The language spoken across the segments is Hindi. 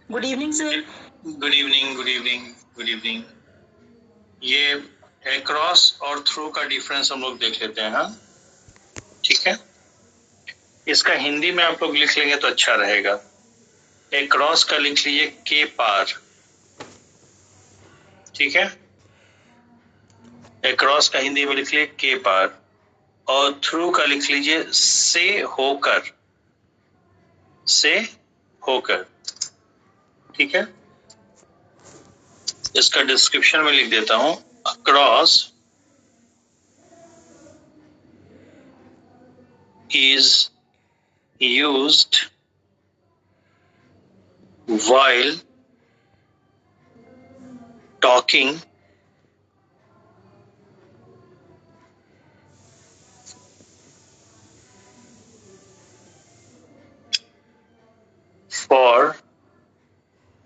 Good evening sir. Good evening, good evening, good evening. ये अक्रॉस और थ्रू का डिफरेंस हम लोग देख लेते हैं। हाँ, ठीक है। इसका हिंदी में आप लोग लिख लेंगे तो अच्छा रहेगा। अक्रॉस का लिख लीजिए के पार, ठीक है। अक्रॉस का हिंदी में लिख लीजिए के पार, और थ्रू का लिख लीजिए से होकर, से होकर, ठीक है। इसका डिस्क्रिप्शन में लिख देता हूं। Across is used while talking for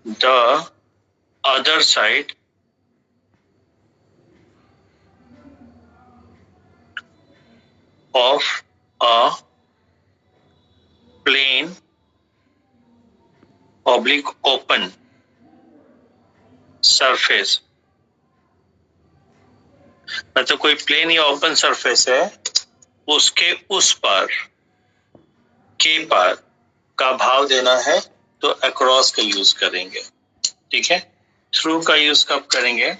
the other side of a plane oblique open surface। मतलब कोई प्लेन या ओपन सरफेस है, उसके उस पार, के पार का भाव देना है तो अक्रॉस का यूज करेंगे, ठीक है। थ्रू का यूज कब करेंगे?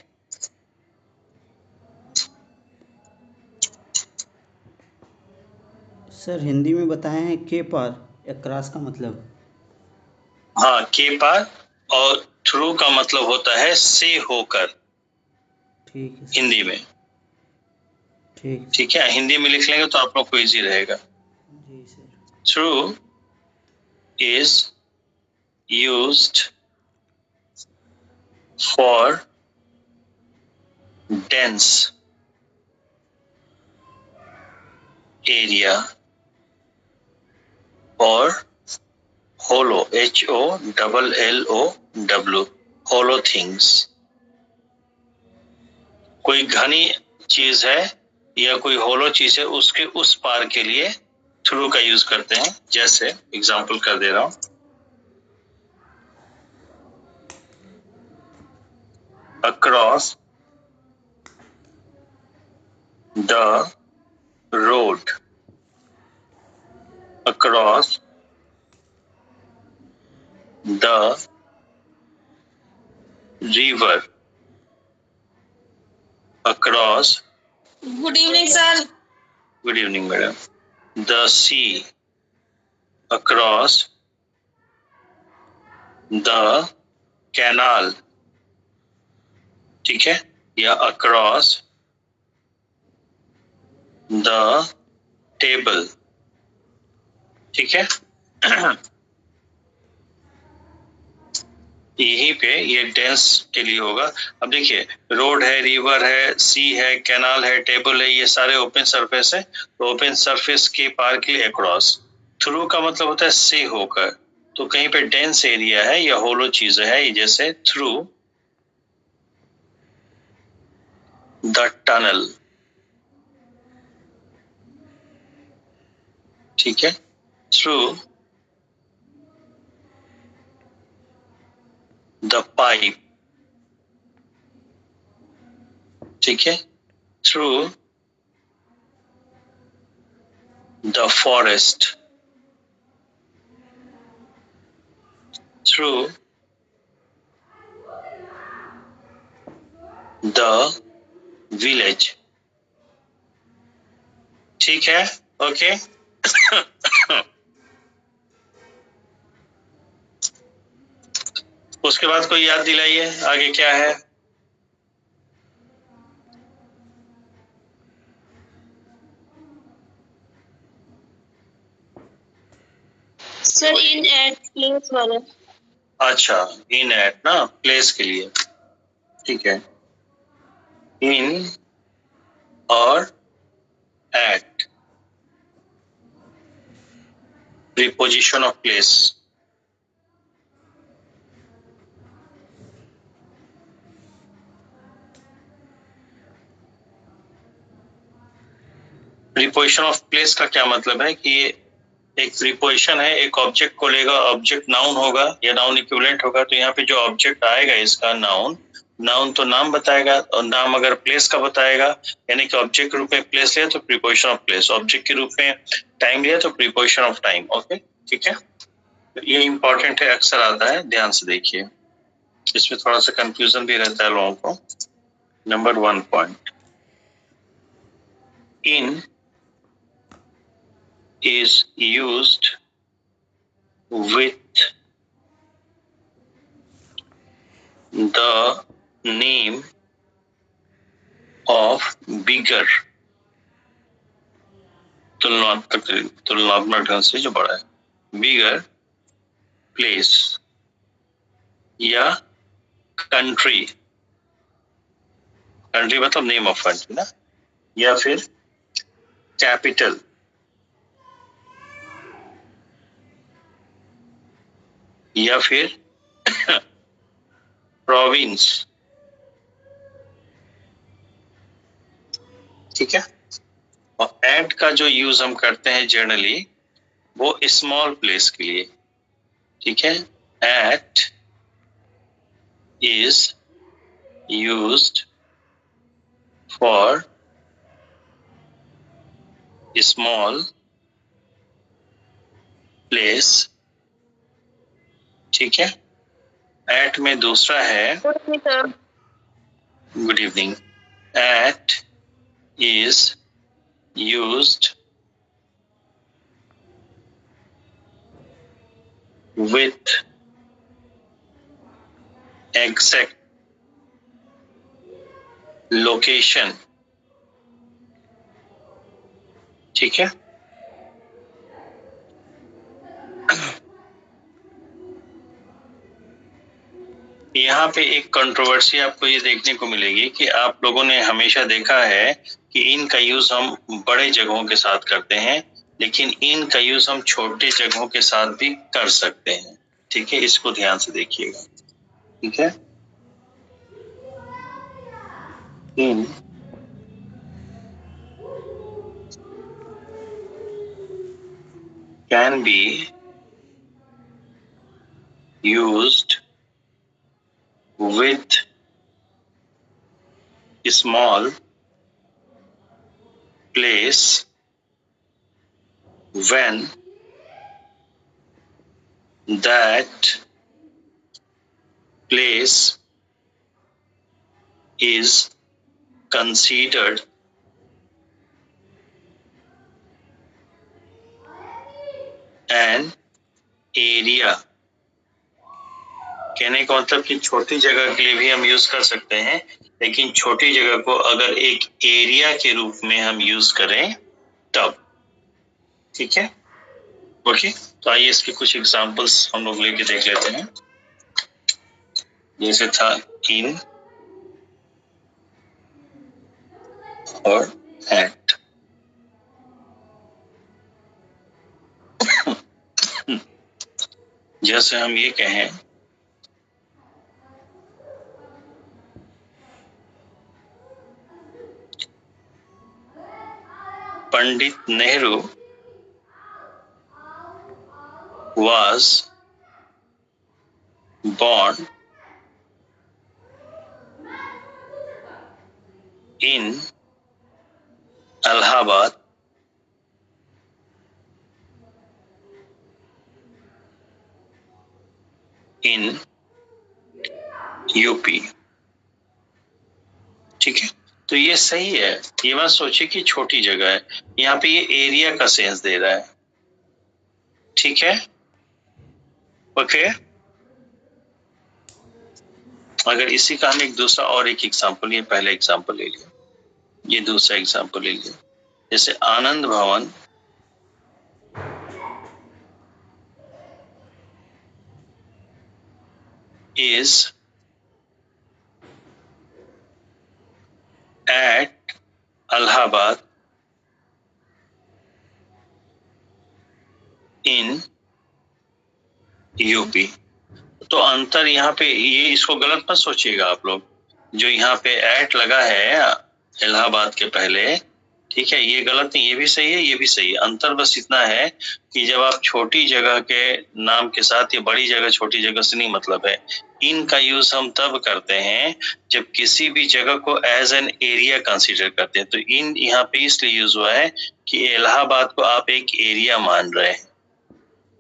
सर हिंदी में बताए हैं के पार, अक्रॉस का मतलब? हाँ, के पार, और थ्रू का मतलब होता है से होकर। ठीक है हिंदी में, ठीक ठीक है। हिंदी में लिख लेंगे तो आप लोग को इजी रहेगा। जी sir. Through is used for dense area or hollow, HOLLOW, hollow things। कोई घनी चीज है या कोई होलो चीज है, उसके उस पार के लिए थ्रू का यूज करते हैं। जैसे एग्जांपल कर दे रहा हूं। Across the road, across the river, across, good evening sir. good evening madam, the sea, across the canal, ठीक है, या across the table, ठीक है। यहीं पे ये डेंस के लिए होगा। अब देखिए, रोड है, रिवर है, सी है, कैनाल है, टेबल है, ये सारे ओपन सरफेस है। तो ओपन सरफेस के पार के लिए अक्रॉस। थ्रू का मतलब होता है से होकर। तो कहीं पे डेंस एरिया है या होलो चीज है, जैसे थ्रू द टनल, ठीक है। थ्रू द पाइप, ठीक है। Through the forest, through the village, ठीक है। ओके। उसके बाद कोई याद दिलाइए आगे क्या है। सर इन एट प्लेस वाला। अच्छा, इन एट ना, प्लेस के लिए, ठीक है। इन और at, preposition of place. Preposition of place का क्या मतलब है कि एक प्रीपोजिशन है, एक ऑब्जेक्ट को लेगा, ऑब्जेक्ट नाउन होगा या नाउन इक्विवेलेंट होगा, तो यहाँ पे जो ऑब्जेक्ट आएगा इसका नाउन, नाउन तो नाम बताएगा, और नाम अगर प्लेस का बताएगा, यानी कि ऑब्जेक्ट के रूप में प्लेस लिया तो प्रीपोजिशन ऑफ प्लेस, ऑब्जेक्ट के रूप में टाइम लिया तो प्रीपोजिशन ऑफ टाइम। ओके, ठीक है, तो ये इंपॉर्टेंट है, अक्सर आता है, ध्यान से देखिए, इसमें थोड़ा सा कंफ्यूजन भी रहता है लोगों को। Number 1 point, in is used with the name of bigger, तुलनात्मक ढंग से जो बड़ा है, bigger place या country, country मतलब नेम ऑफ कंट्री ना, या फिर कैपिटल, या फिर प्रोविंस, ठीक है। और एट का जो यूज हम करते हैं जनरली वो स्मॉल प्लेस के लिए, ठीक है। At is used for small place, ठीक है। एट में दूसरा है, good evening, at is used with exact location, ठीक है। यहाँ पे एक कंट्रोवर्सी आपको ये देखने को मिलेगी कि आप लोगों ने हमेशा देखा है कि इन का यूज हम बड़े जगहों के साथ करते हैं, लेकिन इन का यूज हम छोटे जगहों के साथ भी कर सकते हैं, ठीक है। इसको ध्यान से देखिएगा, ठीक है। In can be used with small place when that place is considered an area। कहने का मतलब कि छोटी जगह के लिए भी हम यूज कर सकते हैं, लेकिन छोटी जगह को अगर एक एरिया के रूप में हम यूज करें तब, ठीक है। ओके, तो आइए इसके कुछ एग्जांपल्स हम लोग लेके देख लेते हैं। जैसे था इन और एट, जैसे हम ये कहें Pandit Nehru was born in Allahabad in UP, ठीक है। तो ये सही है, ये मत सोचिए कि छोटी जगह है, यहाँ पे ये एरिया का सेंस दे रहा है, ठीक है। ओके, अगर इसी का हम एक दूसरा और एक एग्जांपल, ये पहले एग्जांपल ले लिया, ये दूसरा एग्जांपल ले लिया, जैसे आनंद भवन is at Allahabad in UP. तो अंतर यहाँ पे, ये इसको गलत मत सोचिएगा आप लोग, जो यहाँ पे एट लगा है इलाहाबाद के पहले, ठीक है, ये गलत नहीं, ये भी सही है, ये भी सही है। अंतर बस इतना है कि जब आप छोटी जगह के नाम के साथ, या बड़ी जगह छोटी जगह से नहीं मतलब है, इन का यूज हम तब करते हैं जब किसी भी जगह को एज एन एरिया कंसीडर करते हैं। तो इन यहाँ पे इसलिए यूज हुआ है कि इलाहाबाद को आप एक एरिया मान रहे हैं।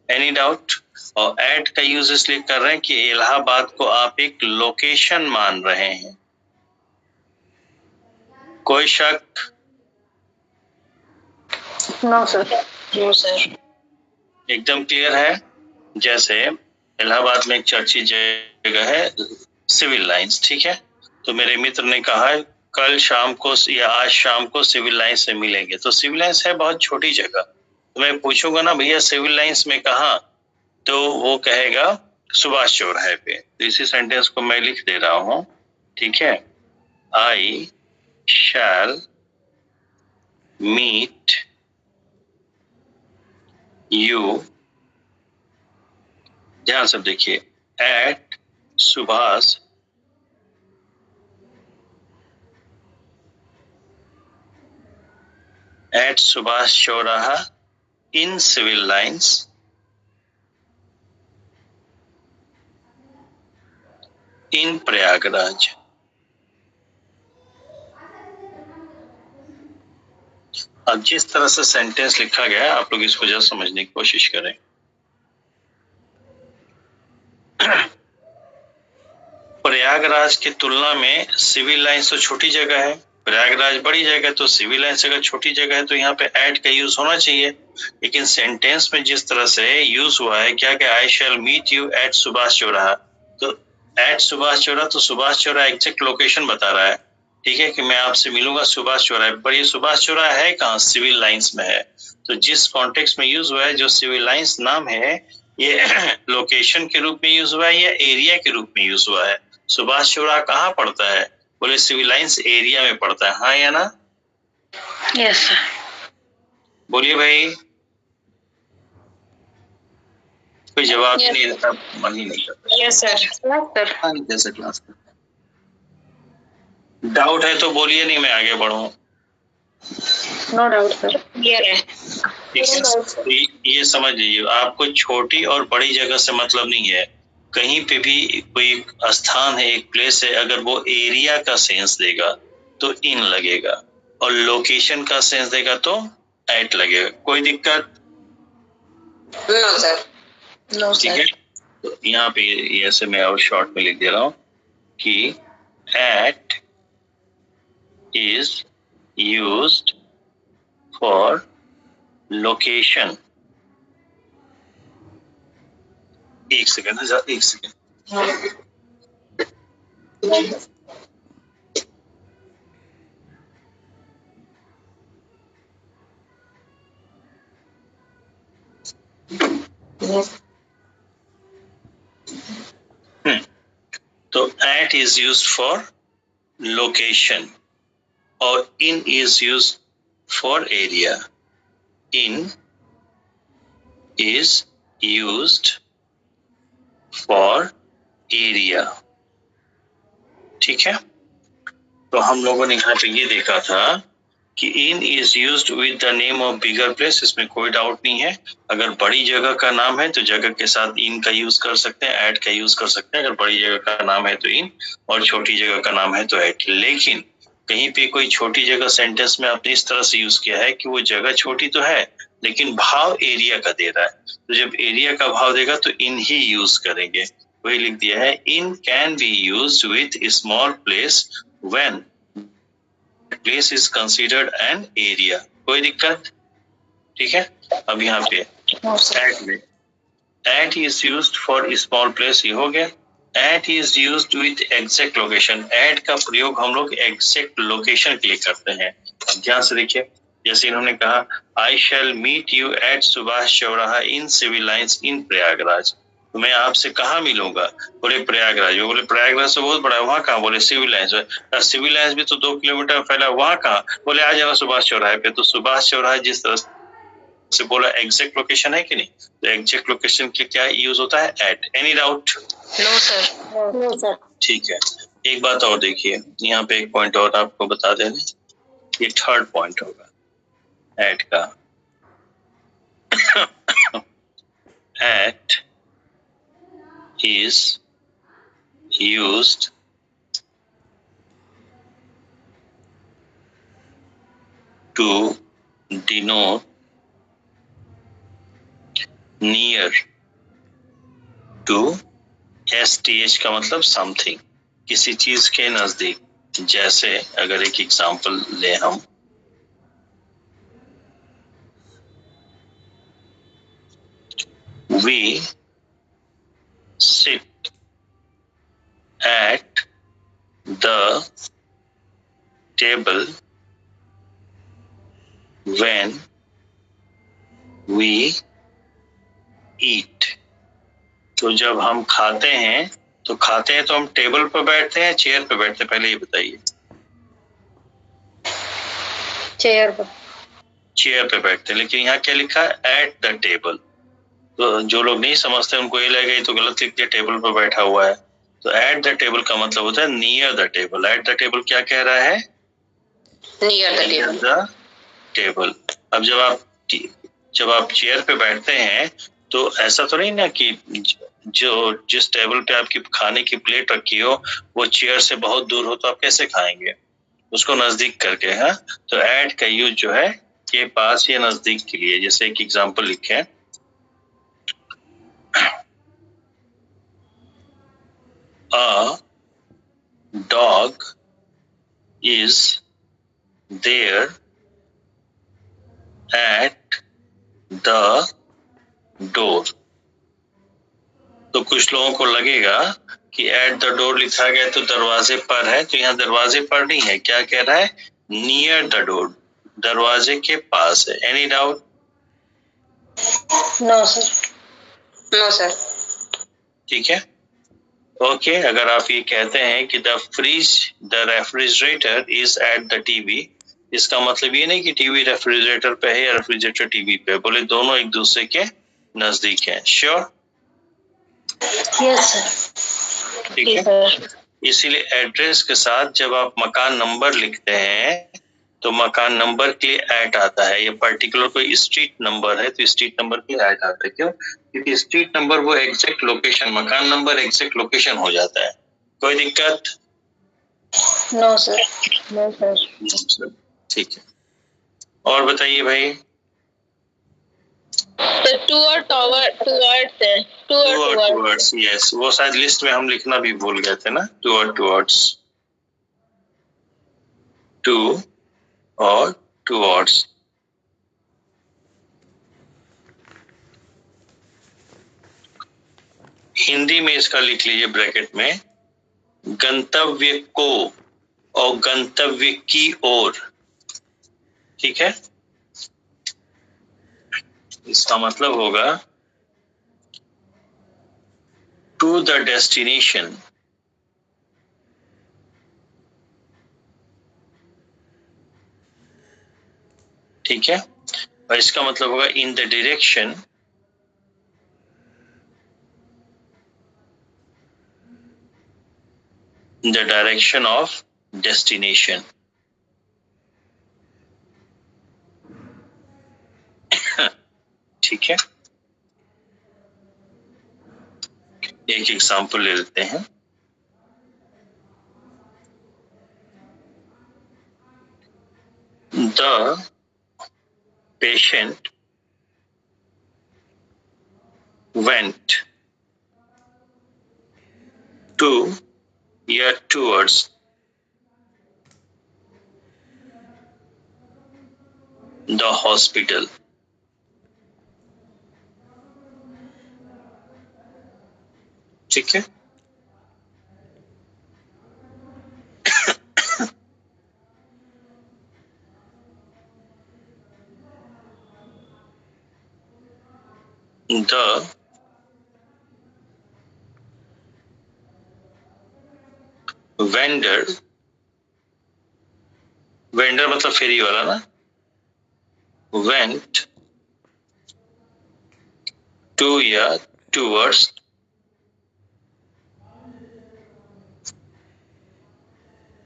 Any doubt? और एट का यूज इसलिए कर रहे हैं कि इलाहाबाद को आप एक लोकेशन मान रहे हैं। कोई शक? No sir. No sir. एकदम क्लियर है। जैसे इलाहाबाद में एक चर्चित जगह है सिविल लाइंस, ठीक है। तो मेरे मित्र ने कहा है कल शाम को या आज शाम को सिविल लाइंस से मिलेंगे। तो सिविल लाइंस है बहुत छोटी जगह। तो मैं पूछूंगा ना भैया सिविल लाइंस में कहा, तो वो कहेगा सुभाष चौराहे पे। तो इसी सेंटेंस को मैं लिख दे रहा हूं, ठीक है। आई शैल मीट यू, ध्यान से देखिए, at Subhash Chauraha in Civil Lines in Prayagraj. अब जिस तरह से सेंटेंस लिखा गया है आप लोग इसको जरा समझने की कोशिश करें। प्रयागराज की तुलना में सिविल लाइंस तो छोटी जगह है, प्रयागराज बड़ी जगह, तो सिविल लाइंस अगर छोटी जगह है तो यहाँ पे एट का यूज होना चाहिए। लेकिन सेंटेंस में जिस तरह से यूज हुआ है, क्या क्या, I shall meet you at Subhash Chauraha, तो एट सुभाष चौराहा, तो सुभाष चौराहा एग्जैक्ट लोकेशन बता रहा है, ठीक है, कि मैं आपसे मिलूंगा सुभाष चौराहे पर। ये सुभाष चौराहा है कहाँ? सिविल लाइंस में है। तो जिस कॉन्टेक्स्ट में यूज हुआ है, जो सिविल लाइंस नाम है, ये लोकेशन के रूप में यूज हुआ है या एरिया के रूप में यूज हुआ है? सुभाष चौराहा कहाँ पड़ता है? बोले सिविल लाइंस एरिया में पड़ता है, हाँ या ना? Yes sir. बोलिए भाई। कोई जवाब ही नहीं देता, मन ही नहीं करता। Yes sir. हाँ, जैसे क्लास में डाउट है तो बोलिए, नहीं मैं आगे बढ़ूं। No doubt sir. क्लियर है। ठीक है, तो ये समझ लीजिए, आपको छोटी और बड़ी जगह से मतलब नहीं है। कहीं पे भी कोई स्थान है, एक प्लेस है, अगर वो एरिया का सेंस देगा तो इन लगेगा, और लोकेशन का सेंस देगा तो एट लगेगा। कोई दिक्कत? No sir. नो ठीक है, तो यहाँ पे ये ऐसे मैं और शॉर्ट में लिख दे रहा हूँ कि at is used for location. एक सेकंड, एक सेकंड। तो at is used for location और in is used for area. In is used for area, ठीक है। तो हम लोगों ने यहाँ पे ये देखा था कि in is used with the name of bigger place, इसमें कोई डाउट नहीं है। अगर बड़ी जगह का नाम है तो जगह के साथ इन का यूज कर सकते हैं, एट का यूज कर सकते हैं। अगर बड़ी जगह का नाम है तो इन, और छोटी जगह का नाम है तो एट। लेकिन कहीं पे कोई छोटी जगह सेंटेंस में आपने इस तरह से यूज किया है कि वो जगह छोटी तो है लेकिन भाव एरिया का दे रहा है, तो जब एरिया का भाव देगा तो इन ही यूज करेंगे। वही लिख दिया है, in can be used with small place when place is considered an area. कोई दिक्कत? ठीक है। अब यहाँ पे एट में, at is used for small place, ये हो गया। At is used with exact location, at का प्रयोग हम लोग एग्जैक्ट लोकेशन के लिए करते हैं। अब ध्यान से देखिए, जैसे इन्होंने कहा I shall meet you at Subhash Chauraha in Civil Lines in Prayagraj. तो मैं आपसे कहाँ मिलूंगा? बोले प्रयागराज। बोले प्रयागराज से बहुत बड़ा है, वहाँ कहाँ? बोले सिविल लाइंस। सिविल लाइंस भी तो 2 किलोमीटर फैला, वहाँ कहाँ? बोले आ जाना सुभाष चौराहे पे। तो सुभाष चौराहे जिस तरह से बोला एग्जैक्ट लोकेशन है कि नहीं, तो एग्जैक्ट लोकेशन के क्या यूज होता है? At. Any doubt? No sir. No sir. ठीक है, एक बात और देखिए, यहाँ पे एक पॉइंट और आपको बता दें, ये थर्ड पॉइंट होगा। at का at is used to denote near to STH का मतलब something, किसी चीज के नजदीक। जैसे अगर एक एग्जांपल ले हम, we sit at the table when we eat। तो जब हम खाते हैं तो हम टेबल पर बैठते हैं, चेयर पर बैठते हैं? पहले ये बताइए। चेयर पर। चेयर पे बैठते हैं, लेकिन यहाँ क्या लिखा है? At the table. तो जो लोग नहीं समझते उनको ये लगेगा तो गलत लिख दिया, टेबल पर बैठा हुआ है। तो एट द टेबल का मतलब होता है near the table. At the table क्या कह रहा है? Near the table. अब जब आप चेयर पे बैठते हैं तो ऐसा तो नहीं ना कि जिस टेबल पे आपकी खाने की प्लेट रखी हो वो चेयर से बहुत दूर हो, तो आप कैसे खाएंगे? उसको नजदीक करके है। तो एट का यूज जो है के पास या नजदीक के लिए। जैसे एक एग्जांपल लिखे, a dog is there at the door. तो कुछ लोगों को लगेगा कि एट द डोर लिखा गया तो दरवाजे पर है, तो यहाँ दरवाजे पर नहीं है। क्या कह रहा है? नियर द डोर, दरवाजे के पास है। Any doubt? No sir. No sir. ठीक है, ओके। अगर आप ये कहते हैं कि the refrigerator is at the TV, इसका मतलब ये नहीं कि टीवी रेफ्रिजरेटर पे है या रेफ्रिजरेटर टीवी पे। बोले दोनों एक दूसरे के नजदीक है। श्योर? Yes sir. ठीक है। इसीलिए एड्रेस के साथ जब आप मकान नंबर लिखते हैं तो मकान नंबर के लिए एट आता है। ये पर्टिकुलर कोई स्ट्रीट नंबर है तो स्ट्रीट नंबर के लिए एट आता है। क्यों? क्योंकि स्ट्रीट नंबर वो एग्जैक्ट लोकेशन, मकान नंबर एग्जैक्ट लोकेशन हो जाता है। कोई दिक्कत? No sir. No sir. ठीक है, और बताइए भाई। तो टुवर्ड्स है। Towards, yes. वो शायद लिस्ट में हम लिखना भी भूल गए थे ना। टुवर्ड्स, टू और टुवर्ड्स। हिंदी में इसका लिख लीजिए ब्रैकेट में, गंतव्य को और गंतव्य की ओर। ठीक है, इसका मतलब होगा टू द डेस्टिनेशन। ठीक है, और इसका मतलब होगा in the direction of destination. ठीक है, एक एग्जांपल ले लेते हैं। द पेशेंट went to या towards the hospital। ठीक है, the vendor, वेंडर मतलब फेरी वाला ना, went to या towards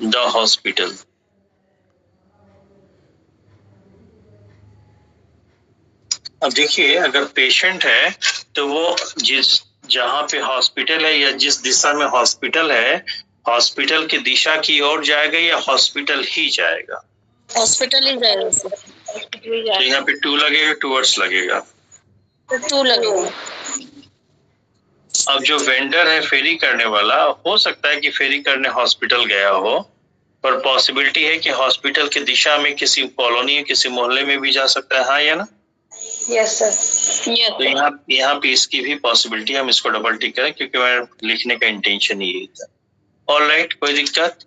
the hospital। अब देखिए, अगर पेशेंट है तो वो जहाँ पे हॉस्पिटल है या जिस दिशा में हॉस्पिटल है, हॉस्पिटल की दिशा की ओर जाएगा या हॉस्पिटल ही जाएगा? हॉस्पिटल ही जाएगा सर। तो यहाँ पे टू लगेगा, टूवर्ड्स लगेगा, टू लगेगा। अब जो वेंडर है फेरी करने वाला, हो सकता है कि फेरी करने हॉस्पिटल गया हो, पर पॉसिबिलिटी है कि हॉस्पिटल की दिशा में किसी कॉलोनी, किसी मोहल्ले में भी जा सकता है, हाँ या ना? Yes sir. तो यहाँ पे इसकी भी पॉसिबिलिटी, हम इसको डबल टिक करें क्योंकि मैं लिखने का इंटेंशन यही था। ऑलराइट, कोई दिक्कत?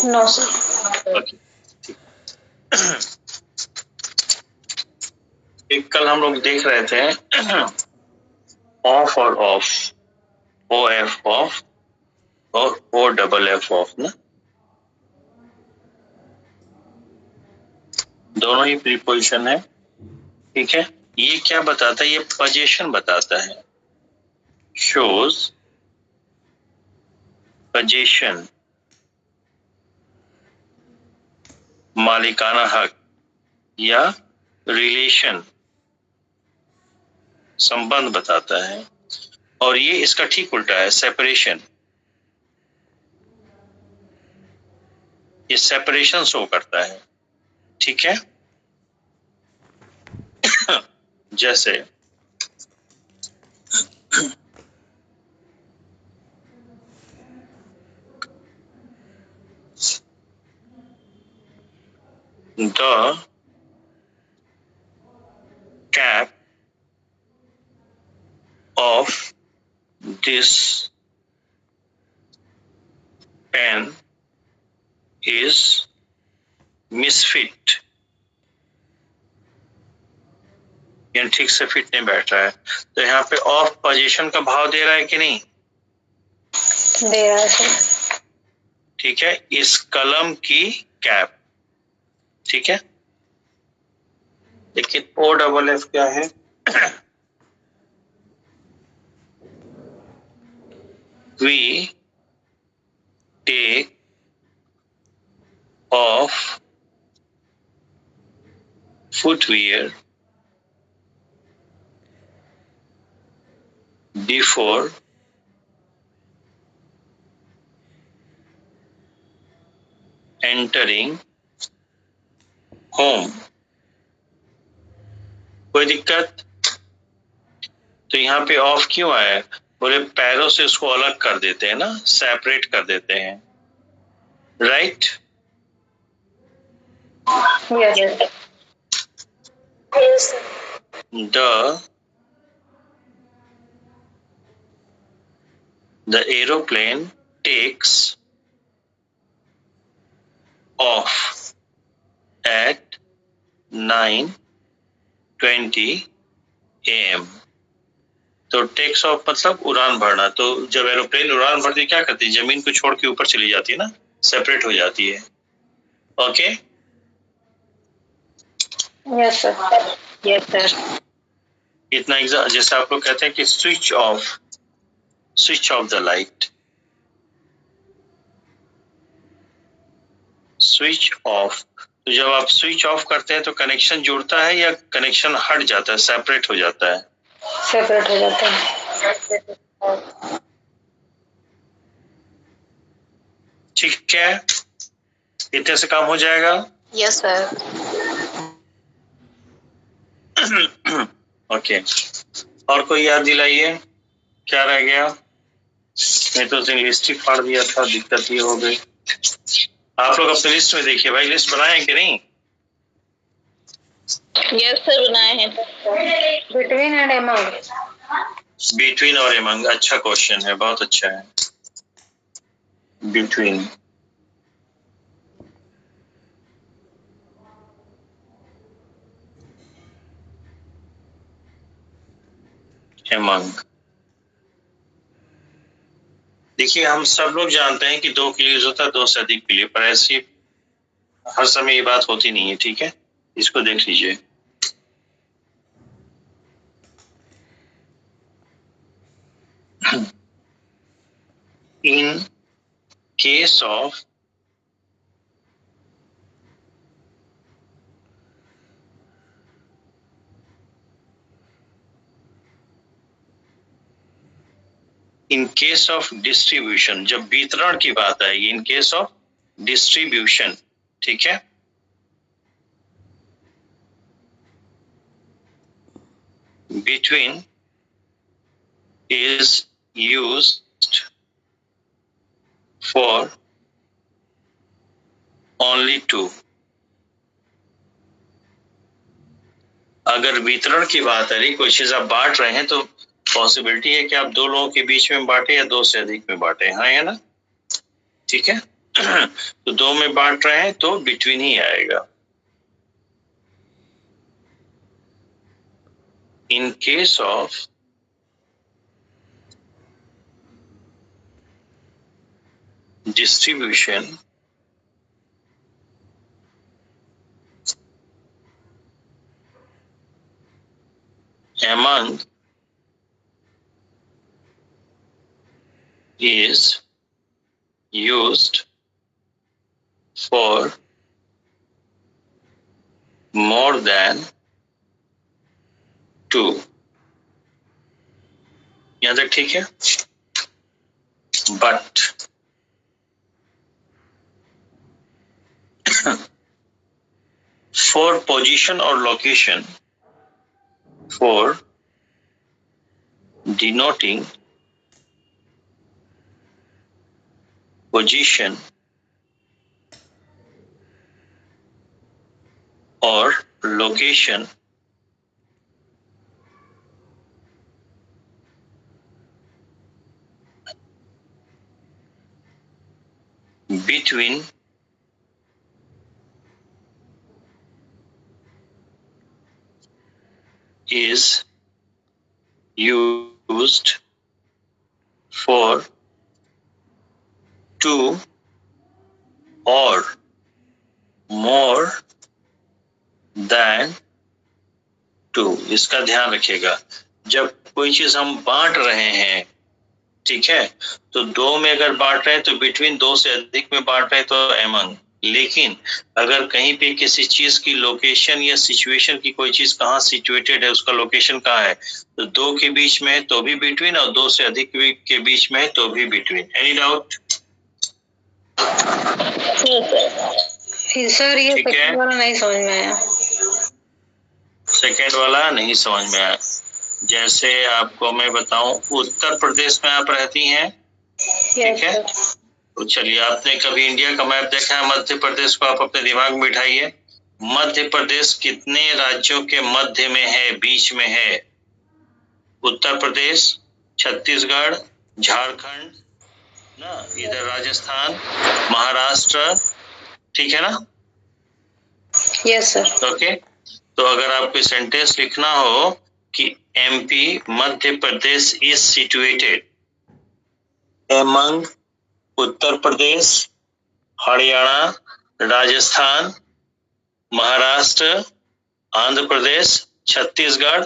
No sir. ओके। एक कल हम लोग देख रहे थे ऑफ और ऑफ, ओ एफ ऑफ और ओ डबल एफ ऑफ ना, दोनों ही प्रीपोजिशन है, ठीक है। ये क्या बताता है? ये पोजीशन बताता है, शोज पोजीशन, मालिकाना हक या रिलेशन, संबंध बताता है। और ये इसका ठीक उल्टा है, सेपरेशन, ये सेपरेशन शो करता है, ठीक है। जैसे the cap of this pen is misfit, यानी ठीक से फिट नहीं बैठ रहा है। तो यहाँ पे ऑफ पोजीशन का भाव दे रहा है कि नहीं? दे रहा है सर। ठीक है, इस कलम की कैप, ठीक है। लेकिन ओ डबल एफ क्या है? We take off footwear before entering home. कोई दिक्कत? तो यहाँ पे ऑफ क्यों आया? बोले पैरों से उसको अलग कर देते हैं ना, सेपरेट कर देते हैं, right? Yes sir. The aeroplane takes off at 9:20 AM। तो टेक्स ऑफ मतलब उड़ान भरना। तो जब एरोप्लेन उड़ान भरती है क्या करती है? जमीन को छोड़ के ऊपर चली जाती है ना, सेपरेट हो जाती है। Okay, yes sir. Yes sir. इतना जैसे आप लोग कहते हैं कि switch off the light, switch off. तो जब आप स्विच ऑफ करते हैं तो कनेक्शन जुड़ता है या कनेक्शन हट जाता है, सेपरेट हो जाता है? सेपरेट हो जाता है। ठीक है, इतने से काम हो जाएगा। Yes sir. ओके, और कोई याद दिलाइए, क्या रह गया? मैं तो लिस्ट ही फाड़ दिया था, दिक्कत ये हो गई। आप लोग अपने लिस्ट में देखिए भाई, लिस्ट बनाए हैं कि नहीं? यस सर, बनाए हैं। Between and among. बिटवीन और एमंग, अच्छा क्वेश्चन है, बहुत अच्छा है। Between, among. देखिए, हम सब लोग जानते हैं कि दो के लिए यूज होता है, दो से अधिक के लिए, पर ऐसी हर समय ये बात होती नहीं है, ठीक है। इसको देख लीजिए, in case of in case of distribution, जब वितरण की बात आएगी, इन केस ऑफ डिस्ट्रीब्यूशन, ठीक है, between is used for only two. अगर वितरण की बात आ रही, कोई चीज आप बांट रहे हैं तो पॉसिबिलिटी है कि आप दो लोगों के बीच में बांटे या दो से अधिक में बांटे, हाँ या ना, ठीक है। तो दो में बांट रहे हैं तो बिटवीन ही आएगा। In case of distribution among is used for more than two. यहां तक ठीक है। But for position or location, for denoting position or location between is used for two or more than two. इसका ध्यान रखिएगा, जब कोई चीज हम बांट रहे हैं, ठीक है, तो दो में अगर बांट रहे हैं तो बिटवीन, दो से अधिक में बांट रहे हैं तो एमंग। लेकिन अगर कहीं पे किसी चीज की लोकेशन या सिचुएशन की, कोई चीज कहाँ सिचुएटेड है, उसका लोकेशन कहाँ है, तो दो के बीच में है तो भी बिटवीन, और दो से अधिक के बीच में है तो भी बिटवीन। Any doubt? सर ये सेकंड वाला नहीं समझ में आया। सेकंड वाला नहीं समझ में आया। जैसे आपको मैं बताऊं, उत्तर प्रदेश में आप रहती हैं, ठीक है, तो चलिए, आपने कभी इंडिया का मैप देखा है? मध्य प्रदेश को आप अपने दिमाग में बिठाइए। मध्य प्रदेश कितने राज्यों के मध्य में है, बीच में है? उत्तर प्रदेश, छत्तीसगढ़, झारखंड ना, इधर राजस्थान, महाराष्ट्र, ठीक है ना? Yes sir. ओके, तो अगर आपको सेंटेंस लिखना हो कि MP Madhya Pradesh is situated among Uttar Pradesh, Haryana, Rajasthan, Maharashtra, Andhra Pradesh, Chhattisgarh,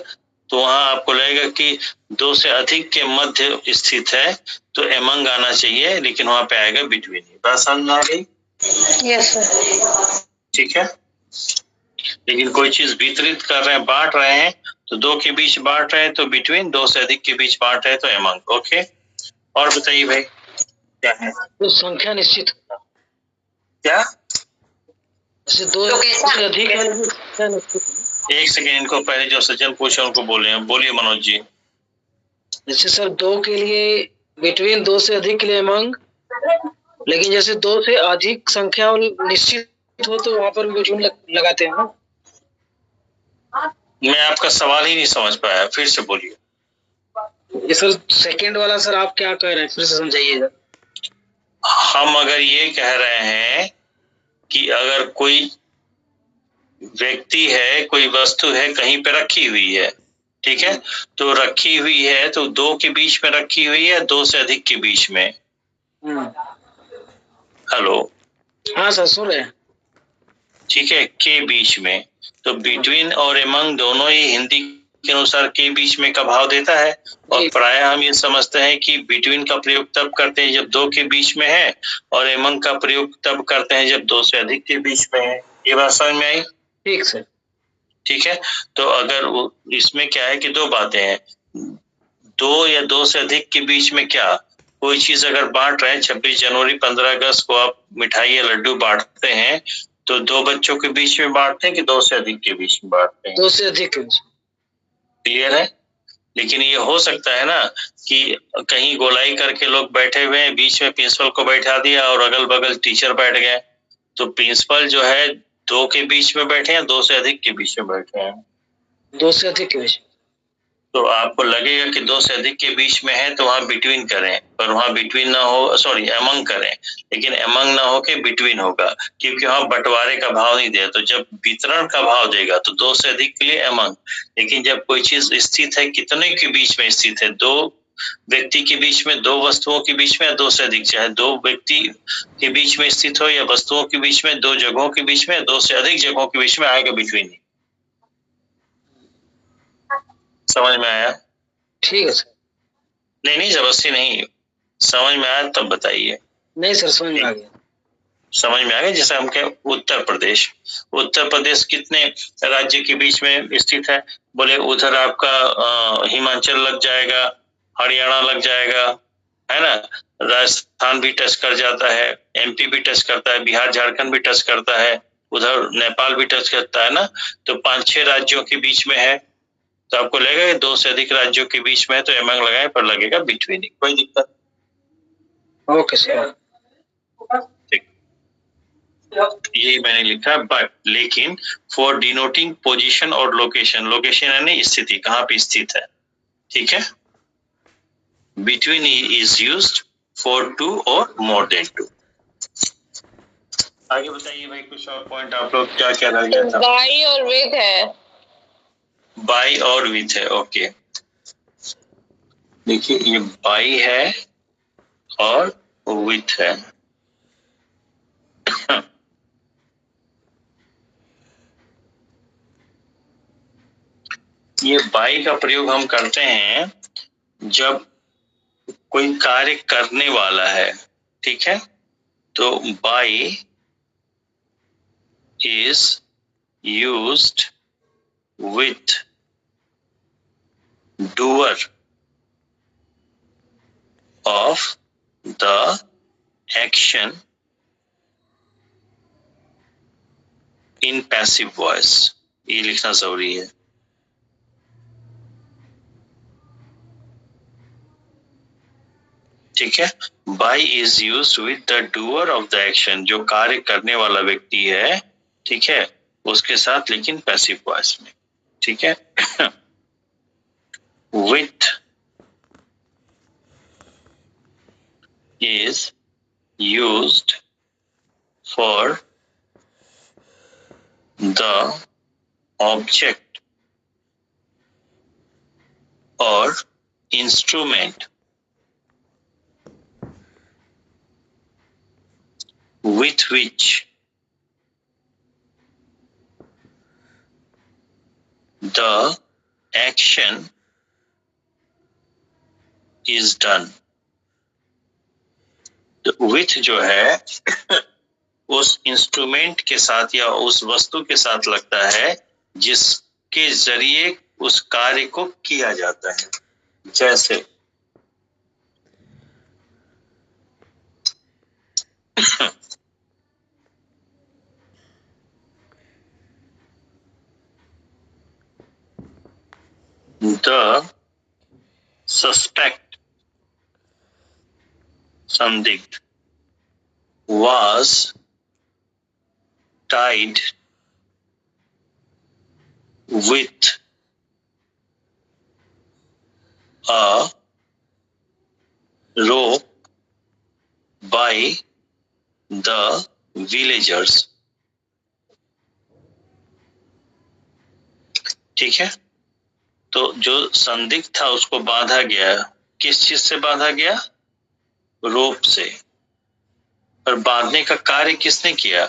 तो वहां आपको लगेगा कि दो से अधिक के मध्य स्थित है तो एमंग आना चाहिए, लेकिन वहां पे आएगा बिटवीन। बात समझ आ गई? Yes sir. ठीक है, लेकिन कोई चीज वितरित कर रहे हैं, बांट रहे हैं, तो दो के बीच बांट रहे हैं तो बिटवीन, दो से अधिक के बीच बांट रहे हैं तो एमंग। ओके, और बताइए भाई क्या है? तो संख्या निश्चित होगा क्या? जैसे दो से अधिक है, संख्या निश्चित है। एक सेकेंड, इनको पहले जो सज्जन पूछे उनको बोलिए मनोज जी। जैसे सर दो के लिए बिटवीन, दो से अधिक के लिए एमंग, लेकिन जैसे दो से अधिक संख्या निश्चित हो तो वहां पर बिटवीन लगाते हैं ना। मैं आपका सवाल ही नहीं समझ पाया, फिर से बोलिए। ये सर सेकंड वाला सर आप क्या कह रहे हैं, फिर से समझाइएगा। हम अगर ये कह रहे हैं कि अगर कोई व्यक्ति है, कोई वस्तु है, कहीं पे रखी हुई है, ठीक है, तो रखी हुई है तो दो के बीच में रखी हुई है, दो से अधिक के बीच में। हेलो, हाँ सर सुन रहे हैं। ठीक है, के बीच में, तो बिटवीन और एमंग दोनों ही हिंदी के अनुसार के बीच में का भाव देता है, और प्राय हम ये समझते हैं कि बिटवीन का प्रयोग तब करते हैं जब दो के बीच में है, और एमंग का प्रयोग तब करते हैं जब दो से अधिक के बीच में है। ये बात समझ में आई? ठीक सर। ठीक है, तो अगर इसमें क्या है कि दो बातें हैं, दो या दो से अधिक के बीच में क्या, कोई चीज अगर बांट रहे हैं 26 जनवरी 15 अगस्त को आप मिठाई या लड्डू बांटते हैं तो दो बच्चों के बीच में बांटते हैं कि दो से अधिक के बीच में बांटते हैं? दो से अधिक के बीच। क्लियर है? लेकिन ये हो सकता है ना कि कहीं गोलाई करके लोग बैठे हुए हैं, बीच में प्रिंसिपल को बैठा दिया और अगल बगल टीचर बैठ गए, तो प्रिंसिपल जो है दो के बीच में बैठे हैं, दो से अधिक के बीच में बैठे हैं? दो से अधिक के बीच। तो आपको लगेगा कि दो से अधिक के बीच में है तो वहां बिटवीन करें, पर वहां बिटवीन ना हो, सॉरी अमंग करें, लेकिन अमंग ना हो के बिटवीन होगा, क्योंकि वहां बंटवारे का भाव नहीं दिया। तो जब वितरण का भाव देगा तो दो से अधिक के लिए अमंग, लेकिन जब कोई चीज स्थित है कितने के बीच में स्थित है, दो व्यक्ति के बीच में, दो वस्तुओं के बीच में, दो से अधिक, चाहे दो व्यक्ति के बीच में स्थित हो या वस्तुओं के बीच में, दो जगहों के बीच में, दो से अधिक जगहों के बीच में, आएगा बिटवीन। समझ में आया? ठीक है सर। नहीं जबरदस्ती नहीं, समझ में आया तब बताइए। नहीं सर, समझ में आ गया। समझ में आ गया। जैसे हम कहें उत्तर प्रदेश कितने राज्य के बीच में स्थित है, बोले उधर आपका हिमाचल लग जाएगा, हरियाणा लग जाएगा, है ना, राजस्थान भी टच कर जाता है, एमपी भी टच करता है, बिहार झारखंड भी टच करता है, उधर नेपाल भी टच करता है ना, तो 5-6 राज्यों के बीच में है, तो आपको लगेगा कि दो से अधिक राज्यों के बीच में है तो एमंग लगाए, पर लगेगा बिटवीन, कोई दिक्कत? Okay sir. ठीक, यही मैंने लिखा। बट लेकिन फॉर डिनोटिंग पोजीशन और लोकेशन, लोकेशन यानी स्थिति, कहाँ पे स्थित है, ठीक है। Between is used for two और मोर देन टू। आगे बताइए भाई, कुछ और पॉइंट आप लोग क्या क्या रह गया था? बाई और विद है। बाई और विथ है, ओके। देखिए ये बाई है और विथ है। ये बाई का प्रयोग हम करते हैं जब कोई कार्य करने वाला है, ठीक है, तो by is used with doer of the action in passive voice, ये लिखना जरूरी है। ठीक है, by is used with the doer of the action, जो कार्य करने वाला व्यक्ति है, ठीक है, उसके साथ, लेकिन पैसिव वॉइस में, ठीक है। with is used for the object or instrument with which the action is done। तो with जो है उस इंस्ट्रूमेंट के साथ या उस वस्तु के साथ लगता है जिसके जरिए उस कार्य को किया जाता है। जैसे the suspect, संदिग्ध, was tied with a rope by the villagers। ठीक है, तो जो संदिग्ध था उसको बांधा गया, किस चीज से बांधा गया? रोप से। पर बांधने का कार्य किसने किया?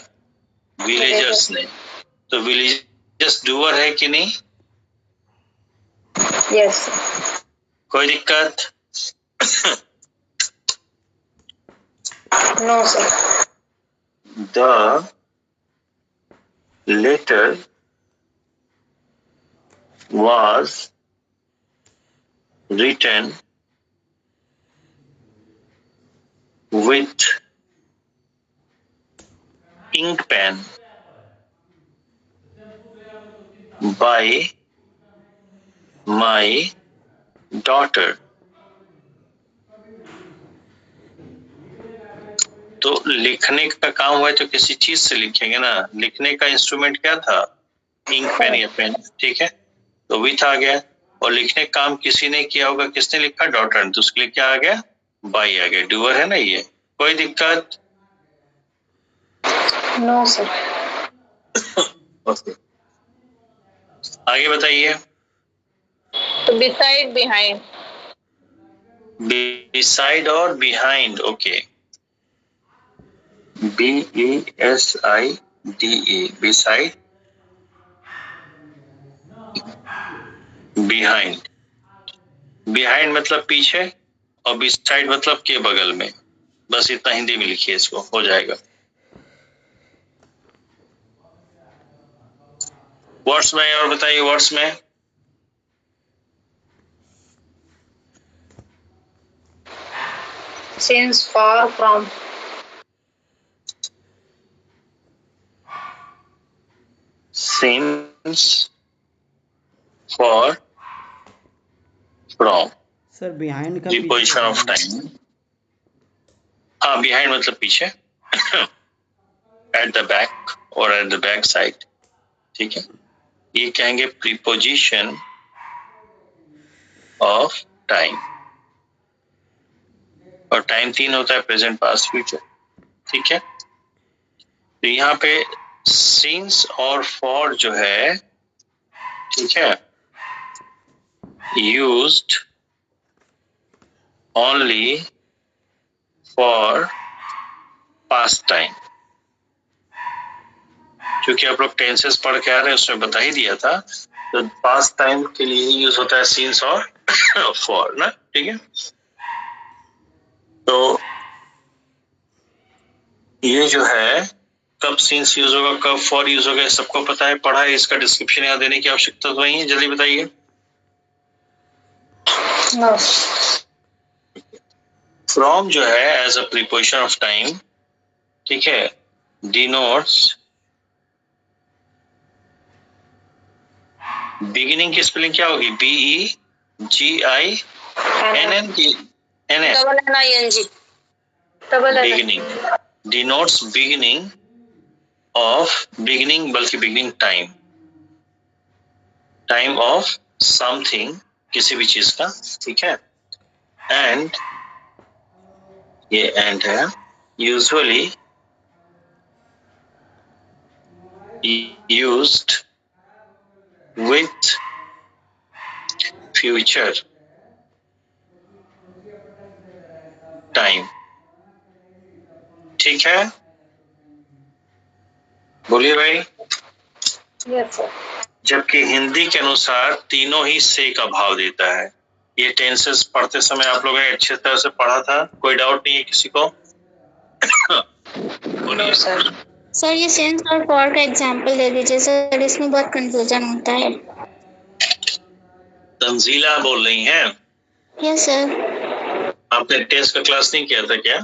विलेजर्स ने। तो विलेजर्स डूअर है कि नहीं? यस। कोई दिक्कत? No sir. The letter was written with ink pen by my daughter। तो लिखने का काम हुआ तो किसी चीज से लिखेंगे ना, लिखने का इंस्ट्रूमेंट क्या था, इंक पेन या पेन, ठीक है। तो विथ आ गया, और लिखने का काम किसी ने किया होगा, किसने लिखा, डॉटर ने, तो उसके लिए क्या आ गया, बाई आ गया, डूअर है ना ये। कोई दिक्कत? No sir. आगे बताइए। तो बिसाइड बिहाइंड। बिसाइड और behind, okay. BESIDE, beside, behind. Behind मतलब पीछे, और बिसाइड मतलब के बगल में। बस इतना हिंदी में लिखिए, इसको हो जाएगा। वर्ड्स में और बताइए, वर्ड्स में। Since, for, from. Since, for, from. Sir behind का पीछे प्रीपोजिशन ऑफ होता है। टाइम। हाँ, बिहाइंड मतलब पीछे, एट द बैक और एट द बैक साइड, ठीक है। ये कहेंगे प्रीपोजिशन ऑफ टाइम। और टाइम 3 होता है, प्रेजेंट, पास्ट, फ्यूचर, ठीक है। तो यहाँ पे सिंस और फॉर जो है, ठीक है, used only for past time. क्योंकि आप लोग टेंसेस पढ़ के आ रहे हैं, उसमें बता ही दिया था, तो पास्ट टाइम के लिए ही यूज होता है सिंस और फॉर ना, ठीक है। तो ये जो है, कब सिंस यूज होगा, कब फॉर यूज होगा, सबको पता है, पढ़ा है, इसका डिस्क्रिप्शन यहाँ देने की आवश्यकता तो नहीं है, जल्दी बताइए। नो। फ्रॉम जो है as a preposition of time, ठीक है, डिनोट्स, बिगिनिंग की स्पेलिंग क्या होगी, BEGINN की NN, double N I N G. Double N. Beginning denotes beginning of, beginning बल्कि beginning time, time of something, किसी भी चीज का, ठीक है। एंड, ये एंड है, usually used with future time, ठीक है। बोलिए भाई। Yes sir. जबकि हिंदी के अनुसार तीनों ही से का भाव देता है। ये टेंसेस पढ़ते समय आप लोगों ने अच्छे तरह से पढ़ा था, कोई डाउट नहीं है किसी को? No sir. सर ये सिंस और फॉर का एग्जांपल दे दीजिए सर, इसमें बहुत कंफ्यूजन होता है। तंजीला बोल रही हैं? Yes sir. आपने टेंस का क्लास नहीं किया था क्या?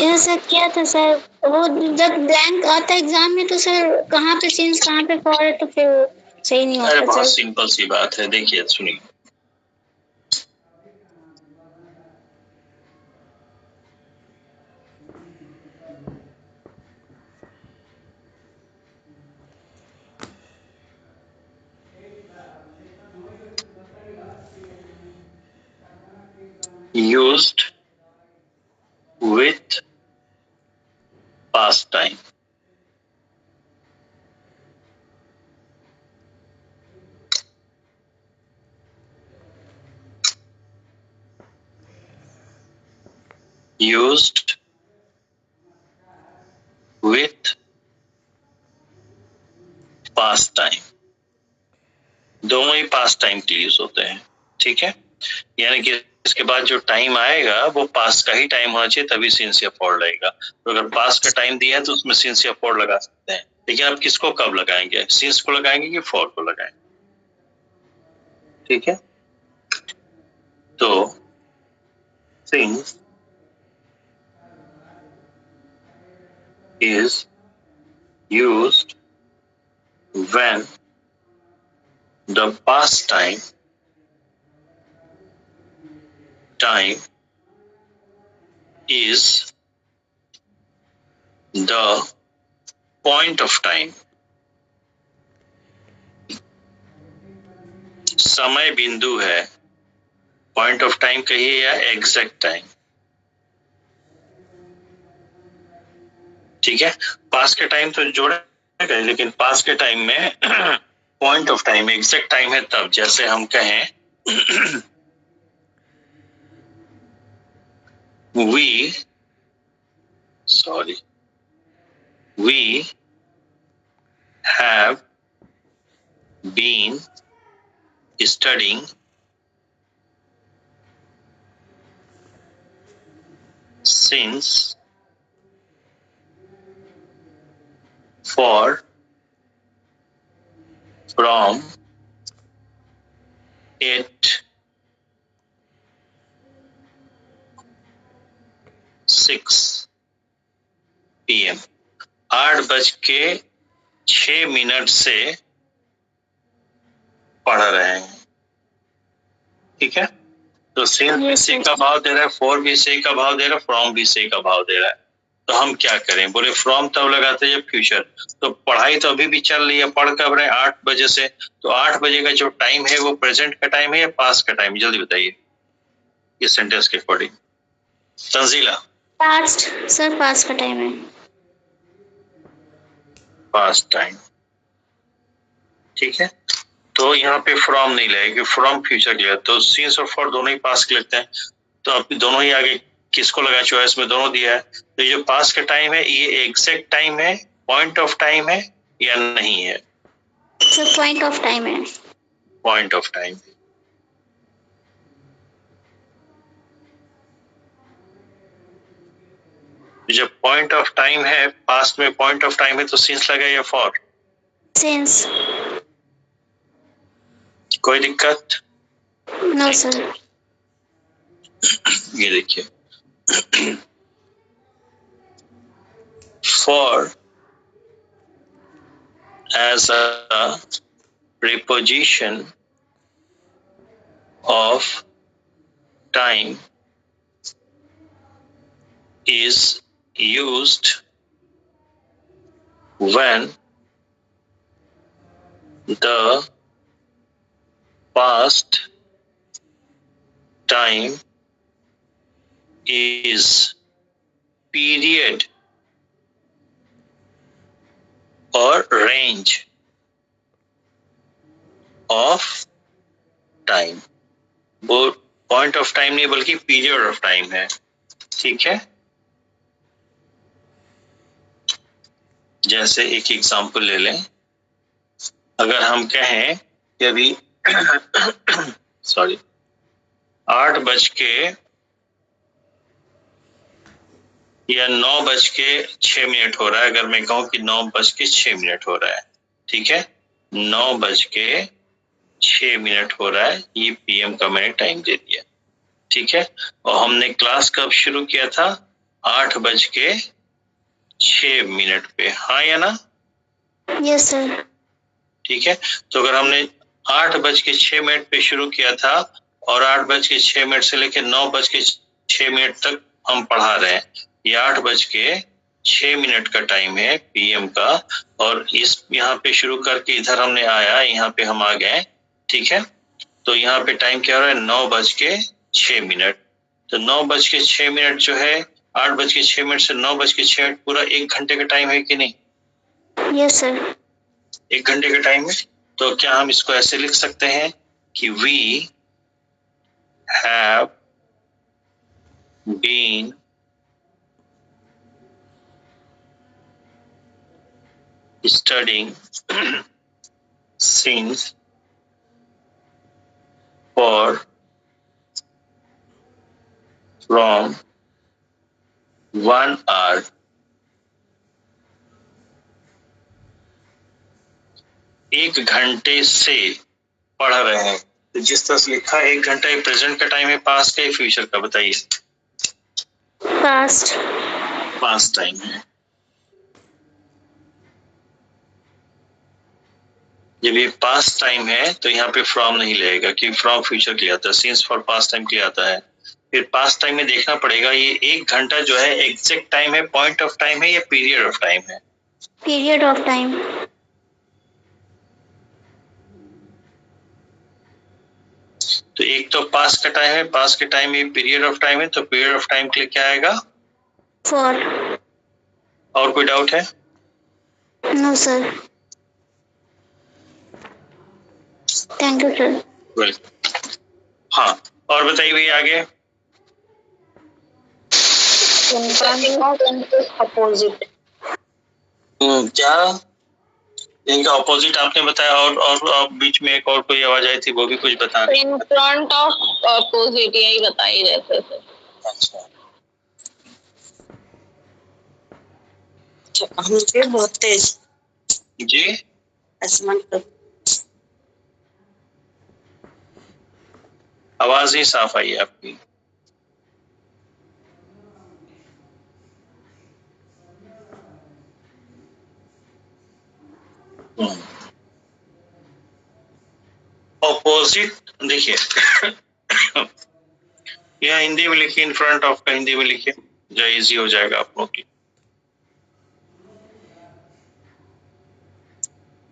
यस सर किया था सर। वो जब ब्लैंक आता है एग्जाम में तो सर कहाँ पे सिंस कहाँ पे फॉर है तो फिर सही नहीं अरे होता बहुत सर। सिंपल सी बात है, देखिए सुनिए। Used with past time, used with past time, दोनों ही पास्ट टाइम के यूज होते हैं, ठीक है। यानी कि इसके बाद जो टाइम आएगा वो पास्ट का ही टाइम होना चाहिए, तभी सिंस या फॉर लगेगा। तो अगर पास्ट का टाइम दिया है तो उसमें सिंस या फॉर लगा सकते हैं, लेकिन आप किसको कब लगाएंगे, सिंस को लगाएंगे कि फॉर को लगाएंगे, ठीक है। तो since is used when the past time is the point of time. समय बिंदु है, पॉइंट ऑफ टाइम कहिए या एग्जैक्ट टाइम, ठीक है। पास के टाइम तो जोड़ेगा, लेकिन पास के टाइम में point of time exact time है तब, जैसे हम कहें we have been studying since from 8:06 PM 8:06 से पढ़ रहे हैं, ठीक है। तो सिंस भी से का भाव दे रहा है, फॉर भी से का भाव दे रहा है, फ्रॉम भी से का भाव दे रहा है, तो हम क्या करें? बोले फ्रॉम तब लगाते हैं जब फ्यूचर, तो पढ़ाई तो अभी भी चल रही है, पढ़ कब रहे हैं? 8 बजे से, तो 8 बजे का जो टाइम है वो प्रेजेंट का टाइम है या पास्ट का टाइम? जल्दी बताइए इस सेंटेंस के according. Tanzila? Past sir, past का टाइम है। पास्ट टाइम, ठीक है। तो यहाँ पे फ्रॉम नहीं लगेगी, फ्रॉम फ्यूचर के लिए, तो सिंस और फॉर दोनों ही पास्ट के लगते हैं, तो आप दोनों ही आगे किसको लगा? चॉइस में दोनों दिया है, तो जो पास्ट का टाइम है ये एग्जैक्ट टाइम है, पॉइंट ऑफ टाइम है या नहीं है? सर पॉइंट ऑफ टाइम है। Point of time. जब पॉइंट ऑफ टाइम है, पास्ट में पॉइंट ऑफ टाइम है, तो सिंस लगा या फॉर? सिंस। कोई दिक्कत? No sir. ये देखिए, for as a preposition of time is used when the past time is period or range of time। वो पॉइंट ऑफ टाइम नहीं बल्कि पीरियड ऑफ टाइम है, ठीक है। जैसे एक एग्जांपल ले लें, अगर हम कहें कि अभी सॉरी 8:00 या 9:06 हो रहा है, अगर मैं कहूं कि 9:06 हो रहा है, ठीक है, 9:06 हो रहा है, ये PM का मैंने टाइम दे दिया, ठीक है। और हमने क्लास कब शुरू किया था? 8:06 पे, हाँ या ना? Yes sir. ठीक है, तो अगर हमने 8:06 पे शुरू किया था और 8:06 से लेकर 9:06 तक हम पढ़ा रहे हैं, ये 8:06 का टाइम है PM का, और इस यहाँ पे शुरू करके इधर हमने आया, यहाँ पे हम आ गए, ठीक है। तो यहाँ पे टाइम क्या हो रहा है? 9:06। तो 9:06 जो है, 8:06 से 9:06 पूरा 1 घंटे का टाइम है कि नहीं? Yes sir. 1 घंटे का टाइम है। तो क्या हम इसको ऐसे लिख सकते हैं कि we have been studying since from 1 hour 1 घंटे से पढ़ रहे हैं, तो जिस तरह से लिखा है 1 घंटा ये प्रेजेंट का टाइम है, पास्ट का, फ्यूचर का, बताइए। पास्ट। पास्ट टाइम है। जब ये पास्ट टाइम है तो यहाँ पे फ्रॉम नहीं लगेगा, क्योंकि फ्रॉम फ्यूचर के लिए आता है, सिंस फॉर पास्ट टाइम के लिए आता है। फिर पास्ट टाइम में देखना पड़ेगा ये 1 घंटा जो है एग्जैक्ट टाइम है, पॉइंट ऑफ टाइम है या पीरियड ऑफ टाइम है? Period of time. तो एक तो पास्ट का टाइम है, पास्ट के टाइम में पीरियड ऑफ टाइम है, तो पीरियड ऑफ टाइम के लिए क्या आएगा? फॉर। और कोई डाउट है? No sir. Thank you sir. Welcome. हाँ, और बताइए भैया आगे। अपोजिट। क्या इनका ऑपोजिट आपने बताया, और बीच में एक और कोई आवाज आई थी, वो भी कुछ बता रही। इन फ्रंट ऑफ अपोजिट, यही बताई रहे थे सर। अच्छा, मुझे बहुत तेज जी आसमान पर आवाज ही साफ आई है आपकी। ऑपोजिट देखिए यह हिंदी में लिखिए, इन फ्रंट ऑफ का हिंदी में लिखिए, जो इजी हो जाएगा आप लोग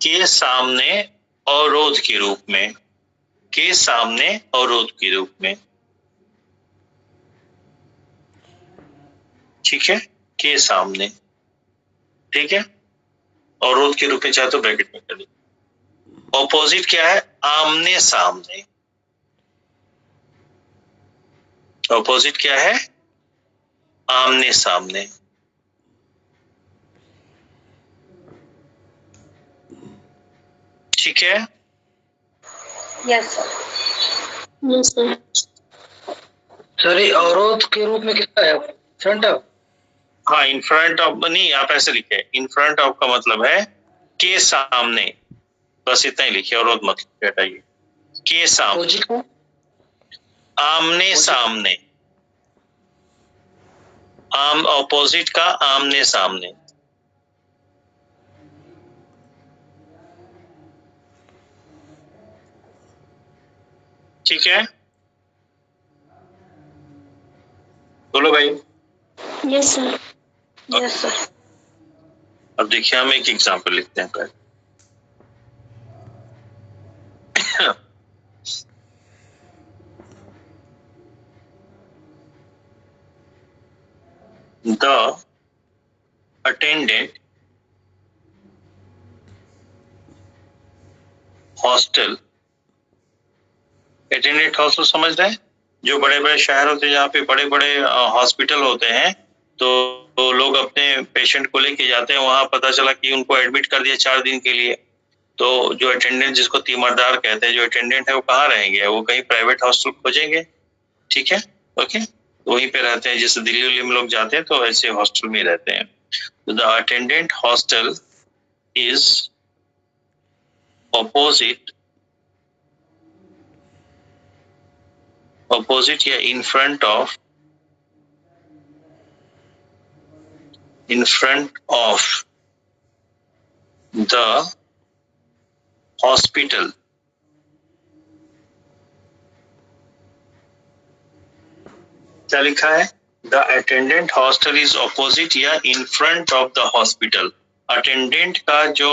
के सामने अवरोध के रूप में, के सामने अवरोध के रूप में, ठीक है, के सामने, ठीक है, अवरोध के रूप में चाहे तो ब्रैकेट में कर लीजिए। ऑपोजिट क्या है? आमने सामने। ऑपोजिट क्या है? आमने सामने। ठीक है। Yes sir. Yes sir. Sir ये अवरोध के रूप में किसका है? Front of. हाँ, इन फ्रंट ऑफ नहीं, आप ऐसे लिखे, इन फ्रंट ऑफ का मतलब है के सामने, बस इतना ही लिखिए, अवरोध मतलब हटाइए। के सामने, अपोजिट को आमने सामने, आम ऑपोजिट का आमने सामने। ठीक है, बोलो भाई। Yes sir. Yes sir. अब देखिए हम एक एग्जांपल लिखते हैं पहले। The attendant hostel, attendant hostel समझ रहे हैं? जो बड़े बड़े शहर होते हैं जहाँ पे बड़े बड़े हॉस्पिटल होते हैं, तो लोग अपने पेशेंट को लेके जाते हैं, वहां पता चला कि उनको एडमिट कर दिया 4 दिन के लिए, तो जो अटेंडेंट, जिसको तीमारदार कहते हैं, जो अटेंडेंट है वो कहाँ रहेंगे? वो कहीं प्राइवेट हॉस्टल खोजेंगे, ठीक है, ओके, वहीं पे रहते हैं। जैसे दिल्ली उल्ली में लोग जाते हैं तो ऐसे हॉस्टल में रहते हैं। तो the attendant hostel is opposite या in front of the hospital। क्या लिखा है? The attendant hostel is opposite या in front of the hospital। Attendant का जो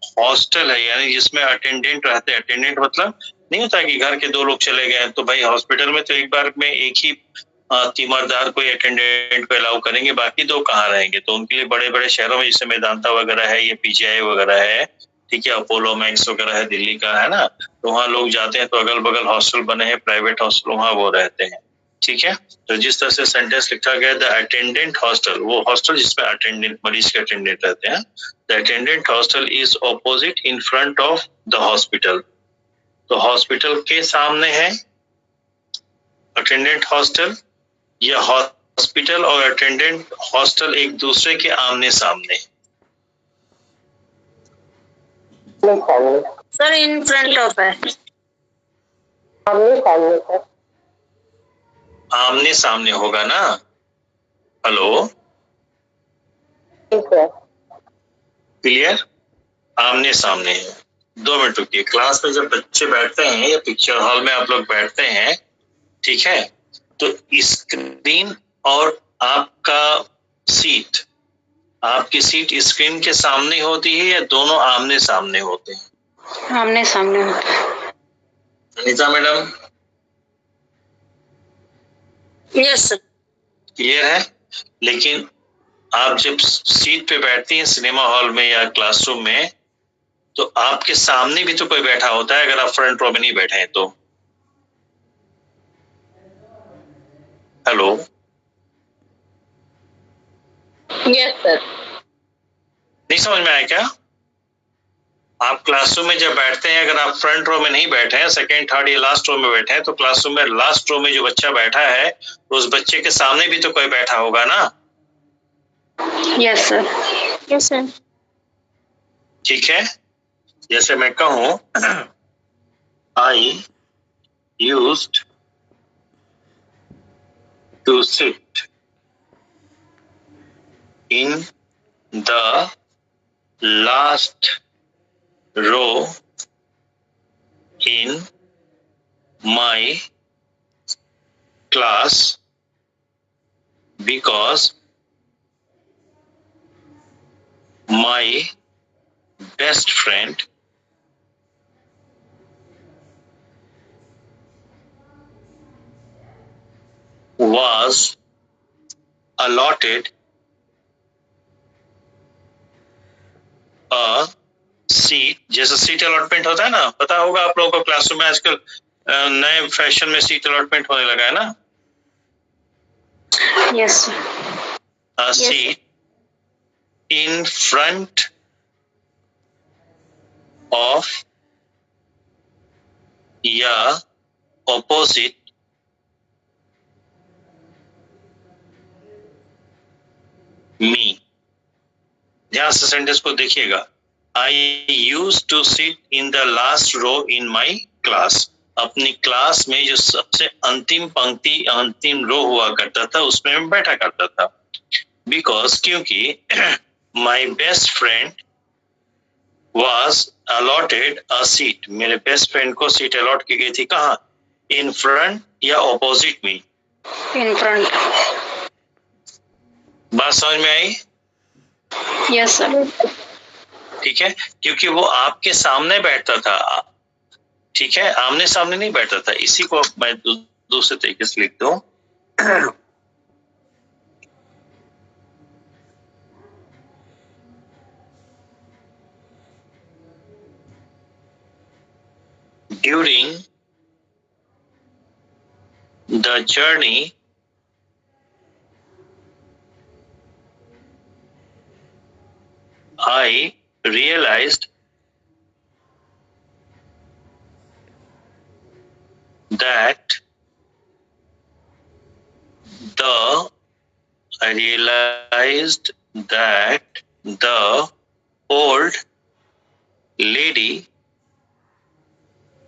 हॉस्टल है, यानी जिसमें अटेंडेंट रहते हैं, अटेंडेंट मतलब नहीं होता कि घर के 2 लोग चले गए तो भाई हॉस्पिटल में तो एक बार में एक ही तीमारदार को, अटेंडेंट को अलाउ करेंगे, बाकी 2 कहाँ रहेंगे? तो उनके लिए बड़े बड़े शहरों में जैसे मेदांता वगैरह है, ये पीजीआई वगैरह है, ठीक है, अपोलो मैक्स वगैरह है, दिल्ली का है ना, तो वहाँ लोग जाते हैं, तो अगल बगल हॉस्टल बने हैं, प्राइवेट हॉस्टल, वहाँ वो रहते हैं, ठीक है। तो जिस तरह से सेंटेंस लिखा गया, द अटेंडेंट हॉस्टल, वो हॉस्टल जिसमें अटेंडेंट, मरीज के अटेंडेंट रहते हैं, the attendant hostel is opposite in front of the hospital. तो हॉस्पिटल के सामने है अटेंडेंट हॉस्टल, या हॉस्पिटल और अटेंडेंट हॉस्टल एक दूसरे के आमने सामने? सर इन फ्रंट ऑफ है। आमने सामने होगा ना? Hello, clear? आमने सामने है। 2 मिनट रुकिए। क्लास में जब बच्चे बैठते हैं या पिक्चर हॉल में आप लोग बैठते हैं, ठीक है, तो स्क्रीन और आपका सीट, आपकी सीट स्क्रीन के सामने होती है या दोनों आमने सामने होते हैं? आमने सामने होता है। Anita madam, yes sir. Clear है? लेकिन आप जब सीट पे बैठती हैं सिनेमा हॉल में या क्लासरूम में, तो आपके सामने भी तो कोई बैठा होता है अगर आप फ्रंट रो में नहीं बैठे हैं तो। Hello, yes sir. नहीं समझ में आया क्या? आप क्लासरूम में जब बैठते हैं, अगर आप फ्रंट रो में नहीं बैठे हैं, सेकंड, थर्ड या लास्ट रो में बैठे हैं, तो क्लासरूम में लास्ट रो में जो बच्चा बैठा है, उस बच्चे के सामने भी तो कोई बैठा होगा ना? Yes sir. Yes sir. ठीक है, जैसे मैं कहूं, I used to sit in the last row in my class because my best friend was allotted a seat. जैसे सीट अलॉटमेंट होता है ना, पता होगा आप लोगों को, क्लासरूम में आजकल नए फैशन में सीट अलॉटमेंट होने लगा है ना। Yes A seat in front of या opposite me। ध्यान से सेंटेंस को देखिएगा। I used to sit in the last row in my class। अपनी क्लास में जो सबसे अंतिम पंक्ति, अंतिम रो हुआ करता था, उसमें मैं बैठा करता था। Because क्योंकि my best friend was allotted a seat। मेरे बेस्ट फ्रेंड को सीट अलॉट की गई थी। कहाँ? In front या opposite me? In front. बात समझ में आई? Yes sir. ठीक है, क्योंकि वो आपके सामने बैठता था। ठीक है, आमने सामने नहीं बैठता था। इसी को मैं दूसरे तरीके से लिख दूं। During the journey I realized that the old lady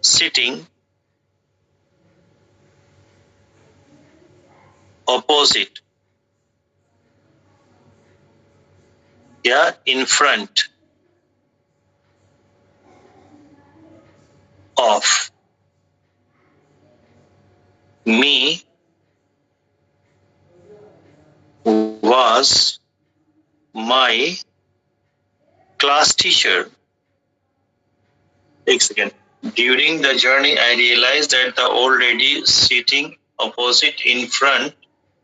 sitting opposite या in front of me was my class teacher। एक second. During the journey, I realized that the old lady sitting opposite in front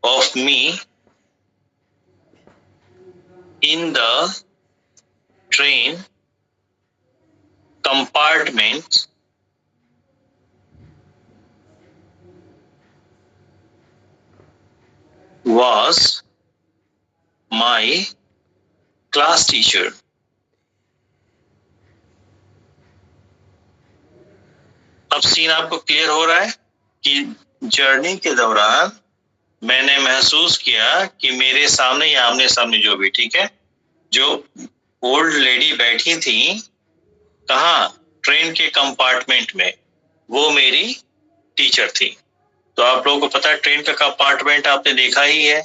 of me in the train compartment was my class teacher। अब सीन आपको क्लियर हो रहा है कि जर्नी के दौरान मैंने महसूस किया कि मेरे सामने या आमने सामने जो भी, ठीक है, जो ओल्ड लेडी बैठी थी, कहाँ? ट्रेन के कंपार्टमेंट में, वो मेरी टीचर थी। तो आप लोगों को पता है ट्रेन का कंपार्टमेंट आपने देखा ही है,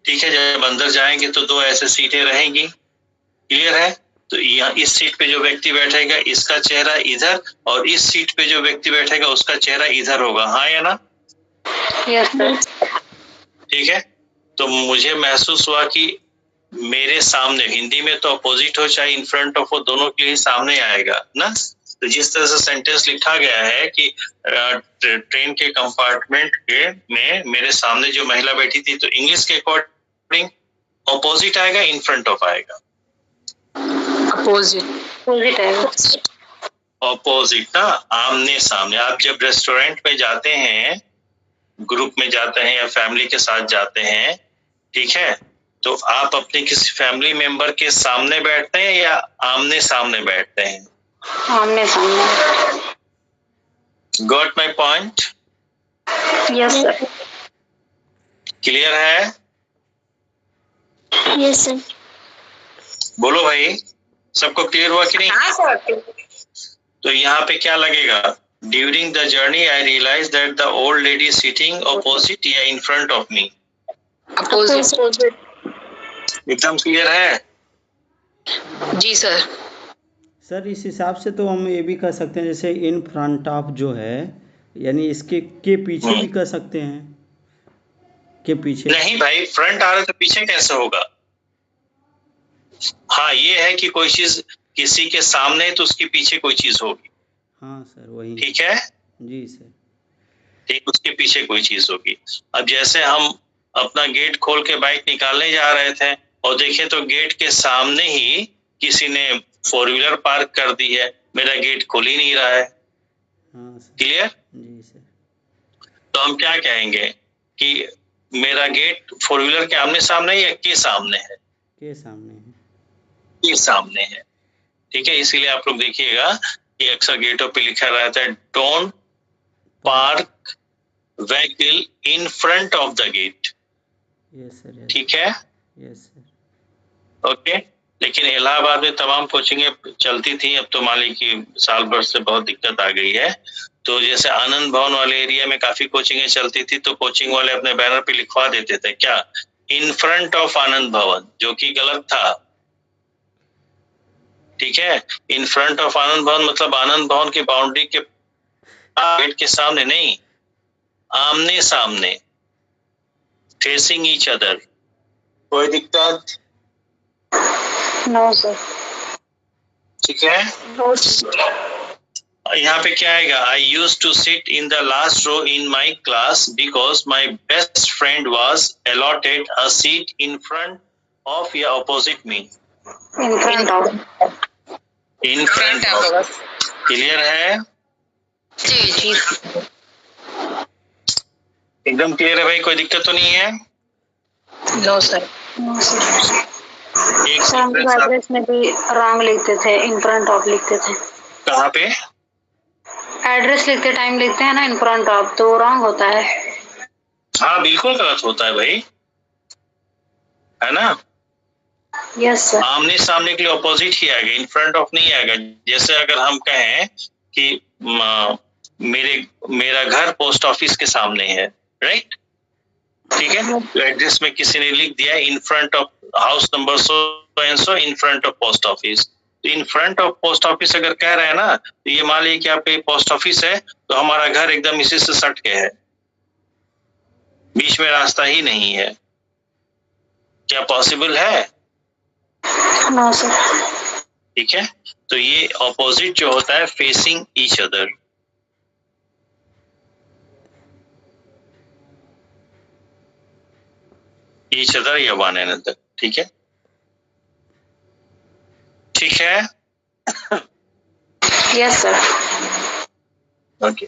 ठीक है। जब अंदर जाएंगे तो दो ऐसे सीटें रहेंगी, क्लियर है। तो यहाँ इस सीट पे जो व्यक्ति बैठेगा इसका चेहरा इधर, और इस सीट पे जो व्यक्ति बैठेगा उसका चेहरा इधर होगा, हाँ या ना? Yes sir. ठीक है। तो मुझे महसूस हुआ कि मेरे सामने, हिंदी में तो अपोजिट हो चाहे इन फ्रंट ऑफ हो, दोनों के लिए सामने आएगा ना। तो जिस तरह से सेंटेंस लिखा गया है कि ट्रेन के कंपार्टमेंट के में मेरे सामने जो महिला बैठी थी, तो इंग्लिश के अकॉर्डिंग अपोजिट आएगा, इन फ्रंट ऑफ आएगा? अपोजिट है। अपोजिट ना, आमने सामने। आप जब रेस्टोरेंट में जाते हैं, ग्रुप में जाते हैं या फैमिली के साथ जाते हैं, ठीक है, तो आप अपने किसी फैमिली मेंबर के सामने बैठते हैं या आमने सामने बैठते हैं? आमने सामने। Got my point? Yes sir. Clear है? Yes sir. बोलो भाई, सबको क्लियर हुआ कि नहीं? हाँ सर। तो यहाँ पे क्या लगेगा? During the journey I realise that the old lady sitting opposite या in front of me. Opposite. एकदम क्लियर है? जी सर। सर इस हिसाब से तो हम ये भी कर सकते हैं, जैसे इन फ्रंट ऑफ जो है यानी इसके के पीछे भी कर सकते हैं, के पीछे। नहीं भाई, फ्रंट आ रहा है तो पीछे कैसे होगा? हाँ, ये है कि कोई चीज किसी के सामने है तो उसके पीछे कोई चीज होगी। हाँ सर वही। ठीक है जी सर। ठीक, उसके पीछे कोई चीज होगी। अब जैसे हम अपना गेट खोल के बाइक निकालने जा रहे थे और देखें तो गेट के सामने ही किसी ने 4 व्हीलर पार्क कर दी है, मेरा गेट खोल ही नहीं रहा है। हाँ सर। क्लियर? जी सर। तो हम क्या कहेंगे कि मेरा गेट 4 व्हीलर के आमने सामने या के सामने है? के सामने है। के सामने है, ठीक है। इसीलिए आप लोग देखिएगा कि अक्सर गेटों पे लिखा रहता है don't park vehicle in front of the gate. Yes sir. ठीक है, यस सर। ओके। लेकिन इलाहाबाद में तमाम कोचिंगें चलती थी, अब तो मान ली कि साल भर से बहुत दिक्कत आ गई है। तो जैसे आनंद भवन वाले एरिया में काफी कोचिंगें चलती थी, तो कोचिंग वाले अपने बैनर पे लिखवा देते थे क्या, इन फ्रंट ऑफ आनंद भवन, जो कि गलत था। ठीक है, इन फ्रंट ऑफ आनंद भवन मतलब आनंद भवन की बाउंड्री के गेट के सामने नहीं, आमने सामने, फेसिंग ईच अदर। कोई दिक्कत? No sir. ठीक है। No sir. यहाँ पे क्या आएगा? I use to sit in the last row in my class because my best friend was allotted a seat in front of या opposite me. In front of. In front of. Clear है? जी जी। एकदम क्लियर है भाई, कोई दिक्कत तो नहीं है? No sir. No sir. एक हम एड्रेस में भी रॉन्ग लिखते थे, इन फ्रंट ऑफ लिखते थे। कहाँ पे? एड्रेस लिखते टाइम लिखते हैं ना इन फ्रंट ऑफ, तो रॉन्ग होता है। हाँ बिल्कुल गलत होता है भाई, है ना। Yes sir. आमने सामने के लिए ऑपोजिट ही आएगा, इन फ्रंट ऑफ नहीं आएगा। जैसे अगर हम कहें कि मेरा घर पोस्ट ऑफिस के सामने है, राइट, ठीक है, तो एड्रेस में किसी ने लिख दिया in front of house number so and so in front of post office. तो in front of post office अगर कह रहे हैं ना, तो ये मान लीजिए कि आपका पोस्ट ऑफिस है, तो हमारा घर एकदम इसी से सट के है, बीच में रास्ता ही नहीं है। क्या पॉसिबल है? No sir. ठीक है, तो ये ऑपोजिट जो होता है facing each other. Each other या वन अनदर, ठीक है। ठीक है, yes sir. Okay.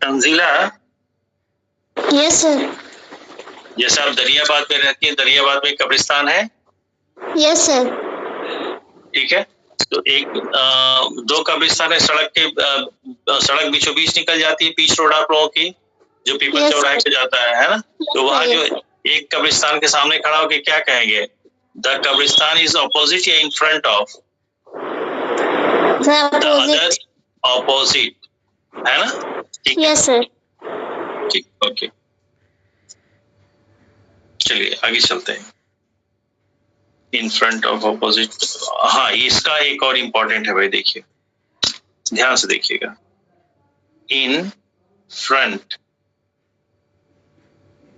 Tanzila, yes sir. जैसे आप दरियाबाद में रहती हैं, दरियाबाद में कब्रिस्तान है, यस सर। ठीक है। तो एक दो कब्रिस्तान है, सड़क बीचों बीच निकल जाती है, पीच रोड आप लोगों की, जो पीपल Yes, चौराहे sir. पे जाता है ना। तो वहाँ Yes, जो sir. एक कब्रिस्तान के सामने खड़ा होकर क्या कहेंगे, द कब्रिस्तान इज ऑपोजिट या in front of? The the other opposite. Opposite, है ना? ठीक है, Yes, sir. ठीक, ओके। चलिए आगे चलते हैं। In front of, opposite. हाँ, इसका एक और इम्पोर्टेंट है भाई, देखिए ध्यान से देखिएगा। इन फ्रंट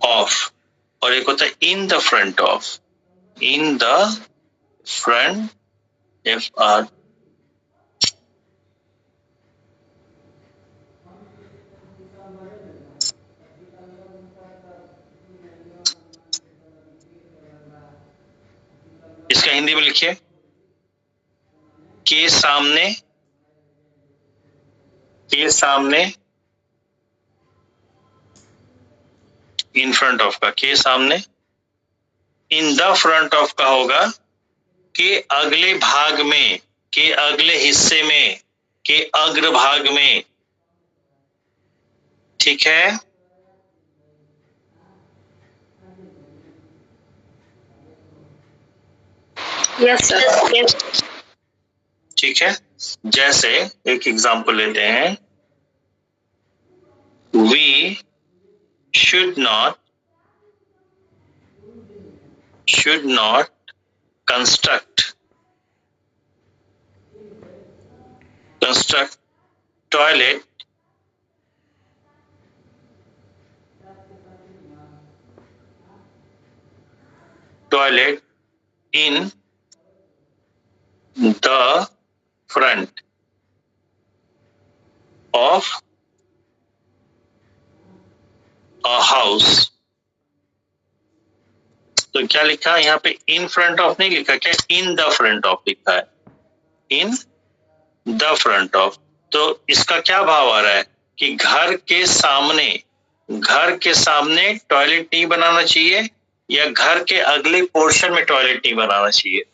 ऑफ और एक होता है इन the front of. In the front, FR, इसका हिंदी में लिखिए, के सामने, के सामने, इन फ्रंट ऑफ का के सामने, इन द फ्रंट ऑफ का होगा के अगले भाग में, के अगले हिस्से में, के अग्र भाग में। ठीक है, यस सर। ठीक है। जैसे एक एग्जांपल लेते हैं, we should not construct toilet in the front of a house। तो क्या लिखा है यहाँ पे? इन फ्रंट ऑफ नहीं लिखा, क्या इन द फ्रंट ऑफ लिखा है, इन द फ्रंट ऑफ। तो इसका क्या भाव आ रहा है कि घर के सामने टॉयलेट नहीं बनाना चाहिए, या घर के अगले पोर्शन में टॉयलेट नहीं बनाना चाहिए?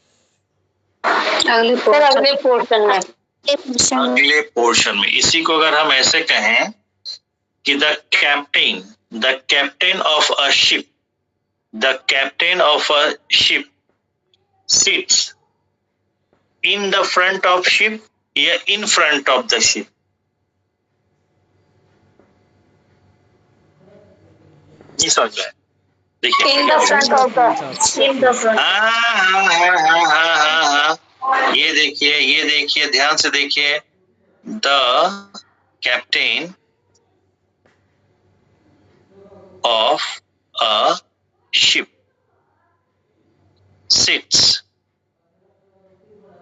अगले पोर्शन में। अगले पोर्शन में। इसी को अगर हम ऐसे कहें कि the captain of a ship, the captain of a ship sits in the front of ship या in front of the ship? नहीं समझ रहा है, देखिए in the front of the, in the front. हाँ, ये देखिए ध्यान से देखिए, the captain of a ship sits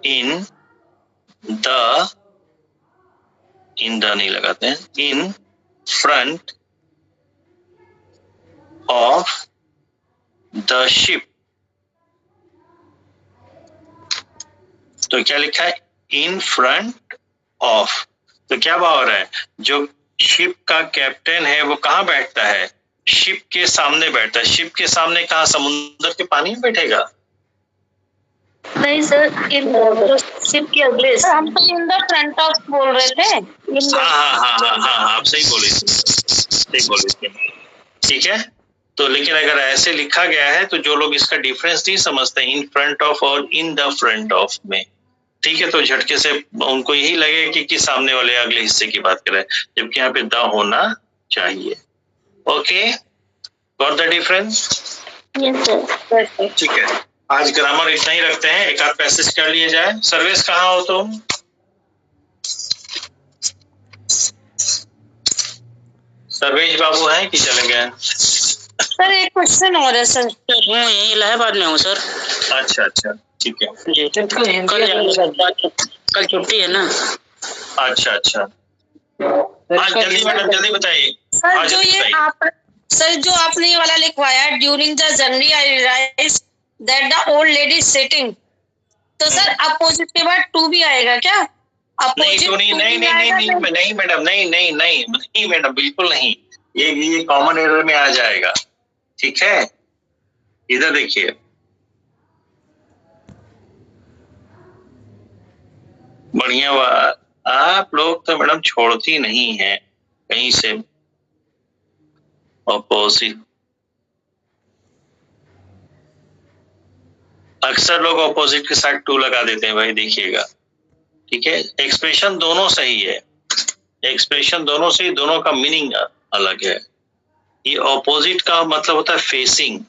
in the नहीं लगाते हैं, in front of the ship. तो क्या लिखा है? In front of. तो क्या भाव हो रहा है? जो शिप का कैप्टन है वो कहाँ बैठता है? शिप के सामने बैठता है। शिप के सामने कहाँ? समुद्र के पानी में बैठेगा? नहीं सर, शिप के अगले। हम तो इन द फ्रंट ऑफ बोल रहे थे। हाँ, आप सही बोले, ठीक है। तो लेकिन अगर ऐसे लिखा गया है तो जो लोग इसका डिफरेंस नहीं समझते इन फ्रंट ऑफ और इन द फ्रंट ऑफ में, ठीक है, तो झटके से उनको यही लगे कि सामने वाले अगले हिस्से की बात कर रहे हैं, जबकि यहाँ पे द होना चाहिए। Okay, got the difference? Yes sir. ठीक है, आज ग्रामर इतना ही रखते हैं, एक आध पैसेज कर लिए जाए। सर्वेश कहाँ हो तुम? सर्वेश बाबू हैं कि चले गए? सर एक क्वेश्चन और है सर। हूँ, यही इलाहाबाद में हूँ सर। अच्छा, ठीक है। कल छुट्टी है ना। अच्छा, जल्दी मैडम, जल्दी बताइए। सर जो आपने ये वाला लिखवाया, during the journey I realise that the old lady sitting, तो सर अपोजिट के बाद टू भी आएगा क्या? नहीं मैडम, बिल्कुल नहीं। ये कॉमन एरर में आ जाएगा, ठीक है। इधर देखिए, बढ़िया आप लोग तो मैडम छोड़ती नहीं है कहीं से ऑपोजिट। अक्सर लोग ऑपोजिट के साथ टू लगा देते हैं भाई, देखिएगा। ठीक है, एक्सप्रेशन दोनों सही है, एक्सप्रेशन दोनों सही, दोनों का मीनिंग अलग है। ये ऑपोजिट का मतलब होता है फेसिंग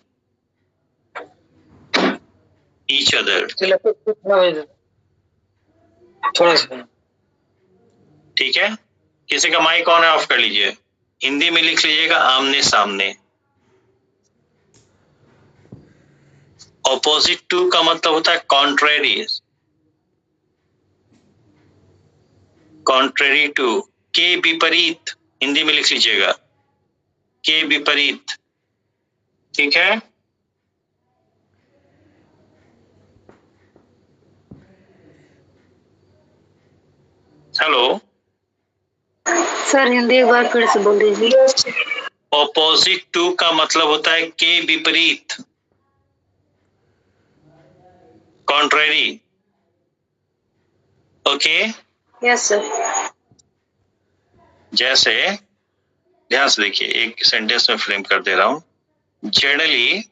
ईच अदर। थोड़ा सा ठीक है, किसी का माइक ऑन है, ऑफ कर लीजिए। हिंदी में लिख लीजिएगा आमने सामने। ऑपोजिट टू का मतलब होता है कॉन्ट्रेरी, कॉन्ट्रेरी टू, के विपरीत, हिंदी में लिख लीजिएगा के विपरीत। ठीक है, हेलो सर हिंदी एक बार फिर से बोल दीजिए। ऑपोजिट टू का मतलब होता है के विपरीत, कॉन्ट्रेरी। Okay, yes sir. जैसे ध्यान से देखिए, एक सेंटेंस में फ्रेम कर दे रहा हूं। Generally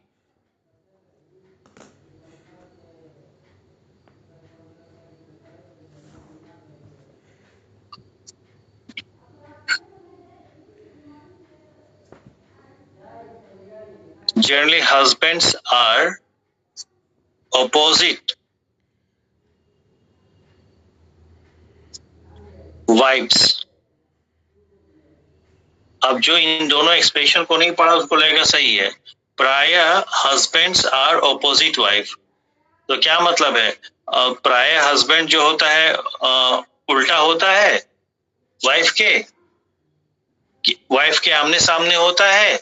husbands are opposite wives। अब जो इन दोनों एक्सप्रेशन को नहीं पढ़ा उसको लगेगा सही है। प्रायः हस्बैंड्स आर ऑपोजिट वाइफ, तो क्या मतलब है? प्रायः हस्बैंड जो होता है उल्टा होता है वाइफ के आमने सामने होता है,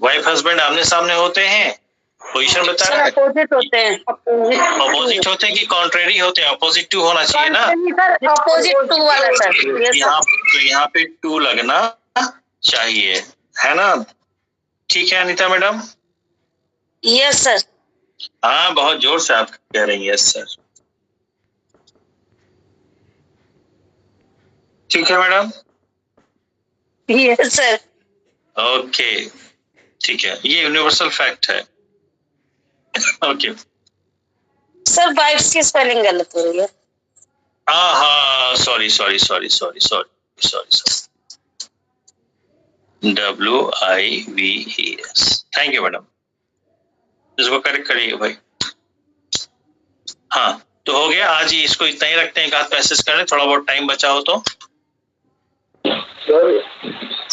वाइफ हस्बैंड आमने सामने होते हैं। पोजीशन बता रहा है, अपोजिट होते हैं। अपोजिट होते हैं कि कॉन्ट्रेरी होते हैं? अपोजिट टू होना चाहिए ना, अपोजिट टू वाला सर। यहाँ पे टू लगना चाहिए, है ना? ठीक है अनीता मैडम? Yes sir. हाँ, बहुत जोर से आप कह रही हैं यस सर। ठीक है मैडम? Yes sir. ओके, ठीक है, ये यूनिवर्सल फैक्ट है। ओके सर वाइफ्स की स्पेलिंग गलत हो रही है। हाँ, sorry WIVES। Thank you madam, इसको करेक्ट करिए भाई। हाँ, तो हो गया, आज ही इसको इतना ही रखते हैं, एक आध पैसेज करें, थोड़ा बहुत टाइम बचा हो तो।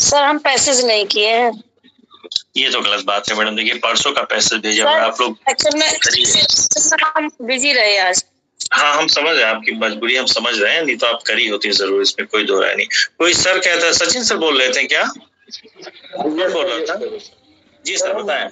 सर हम पैसेज नहीं किए हैं। ये तो गलत बात है मैडम, देखिए परसों का पैसेज भेजा हुआ है, आप लोग एक्चुअल में हम बिजी रहे आज। हाँ, हम समझ रहे हैं आपकी मजबूरी, हम समझ रहे हैं, नहीं तो आप करी होती जरूर, इसमें कोई दो राय नहीं। कोई सर कहता है, सचिन सर बोल रहे थे क्या? बोल रहा था जी सर, बताएं।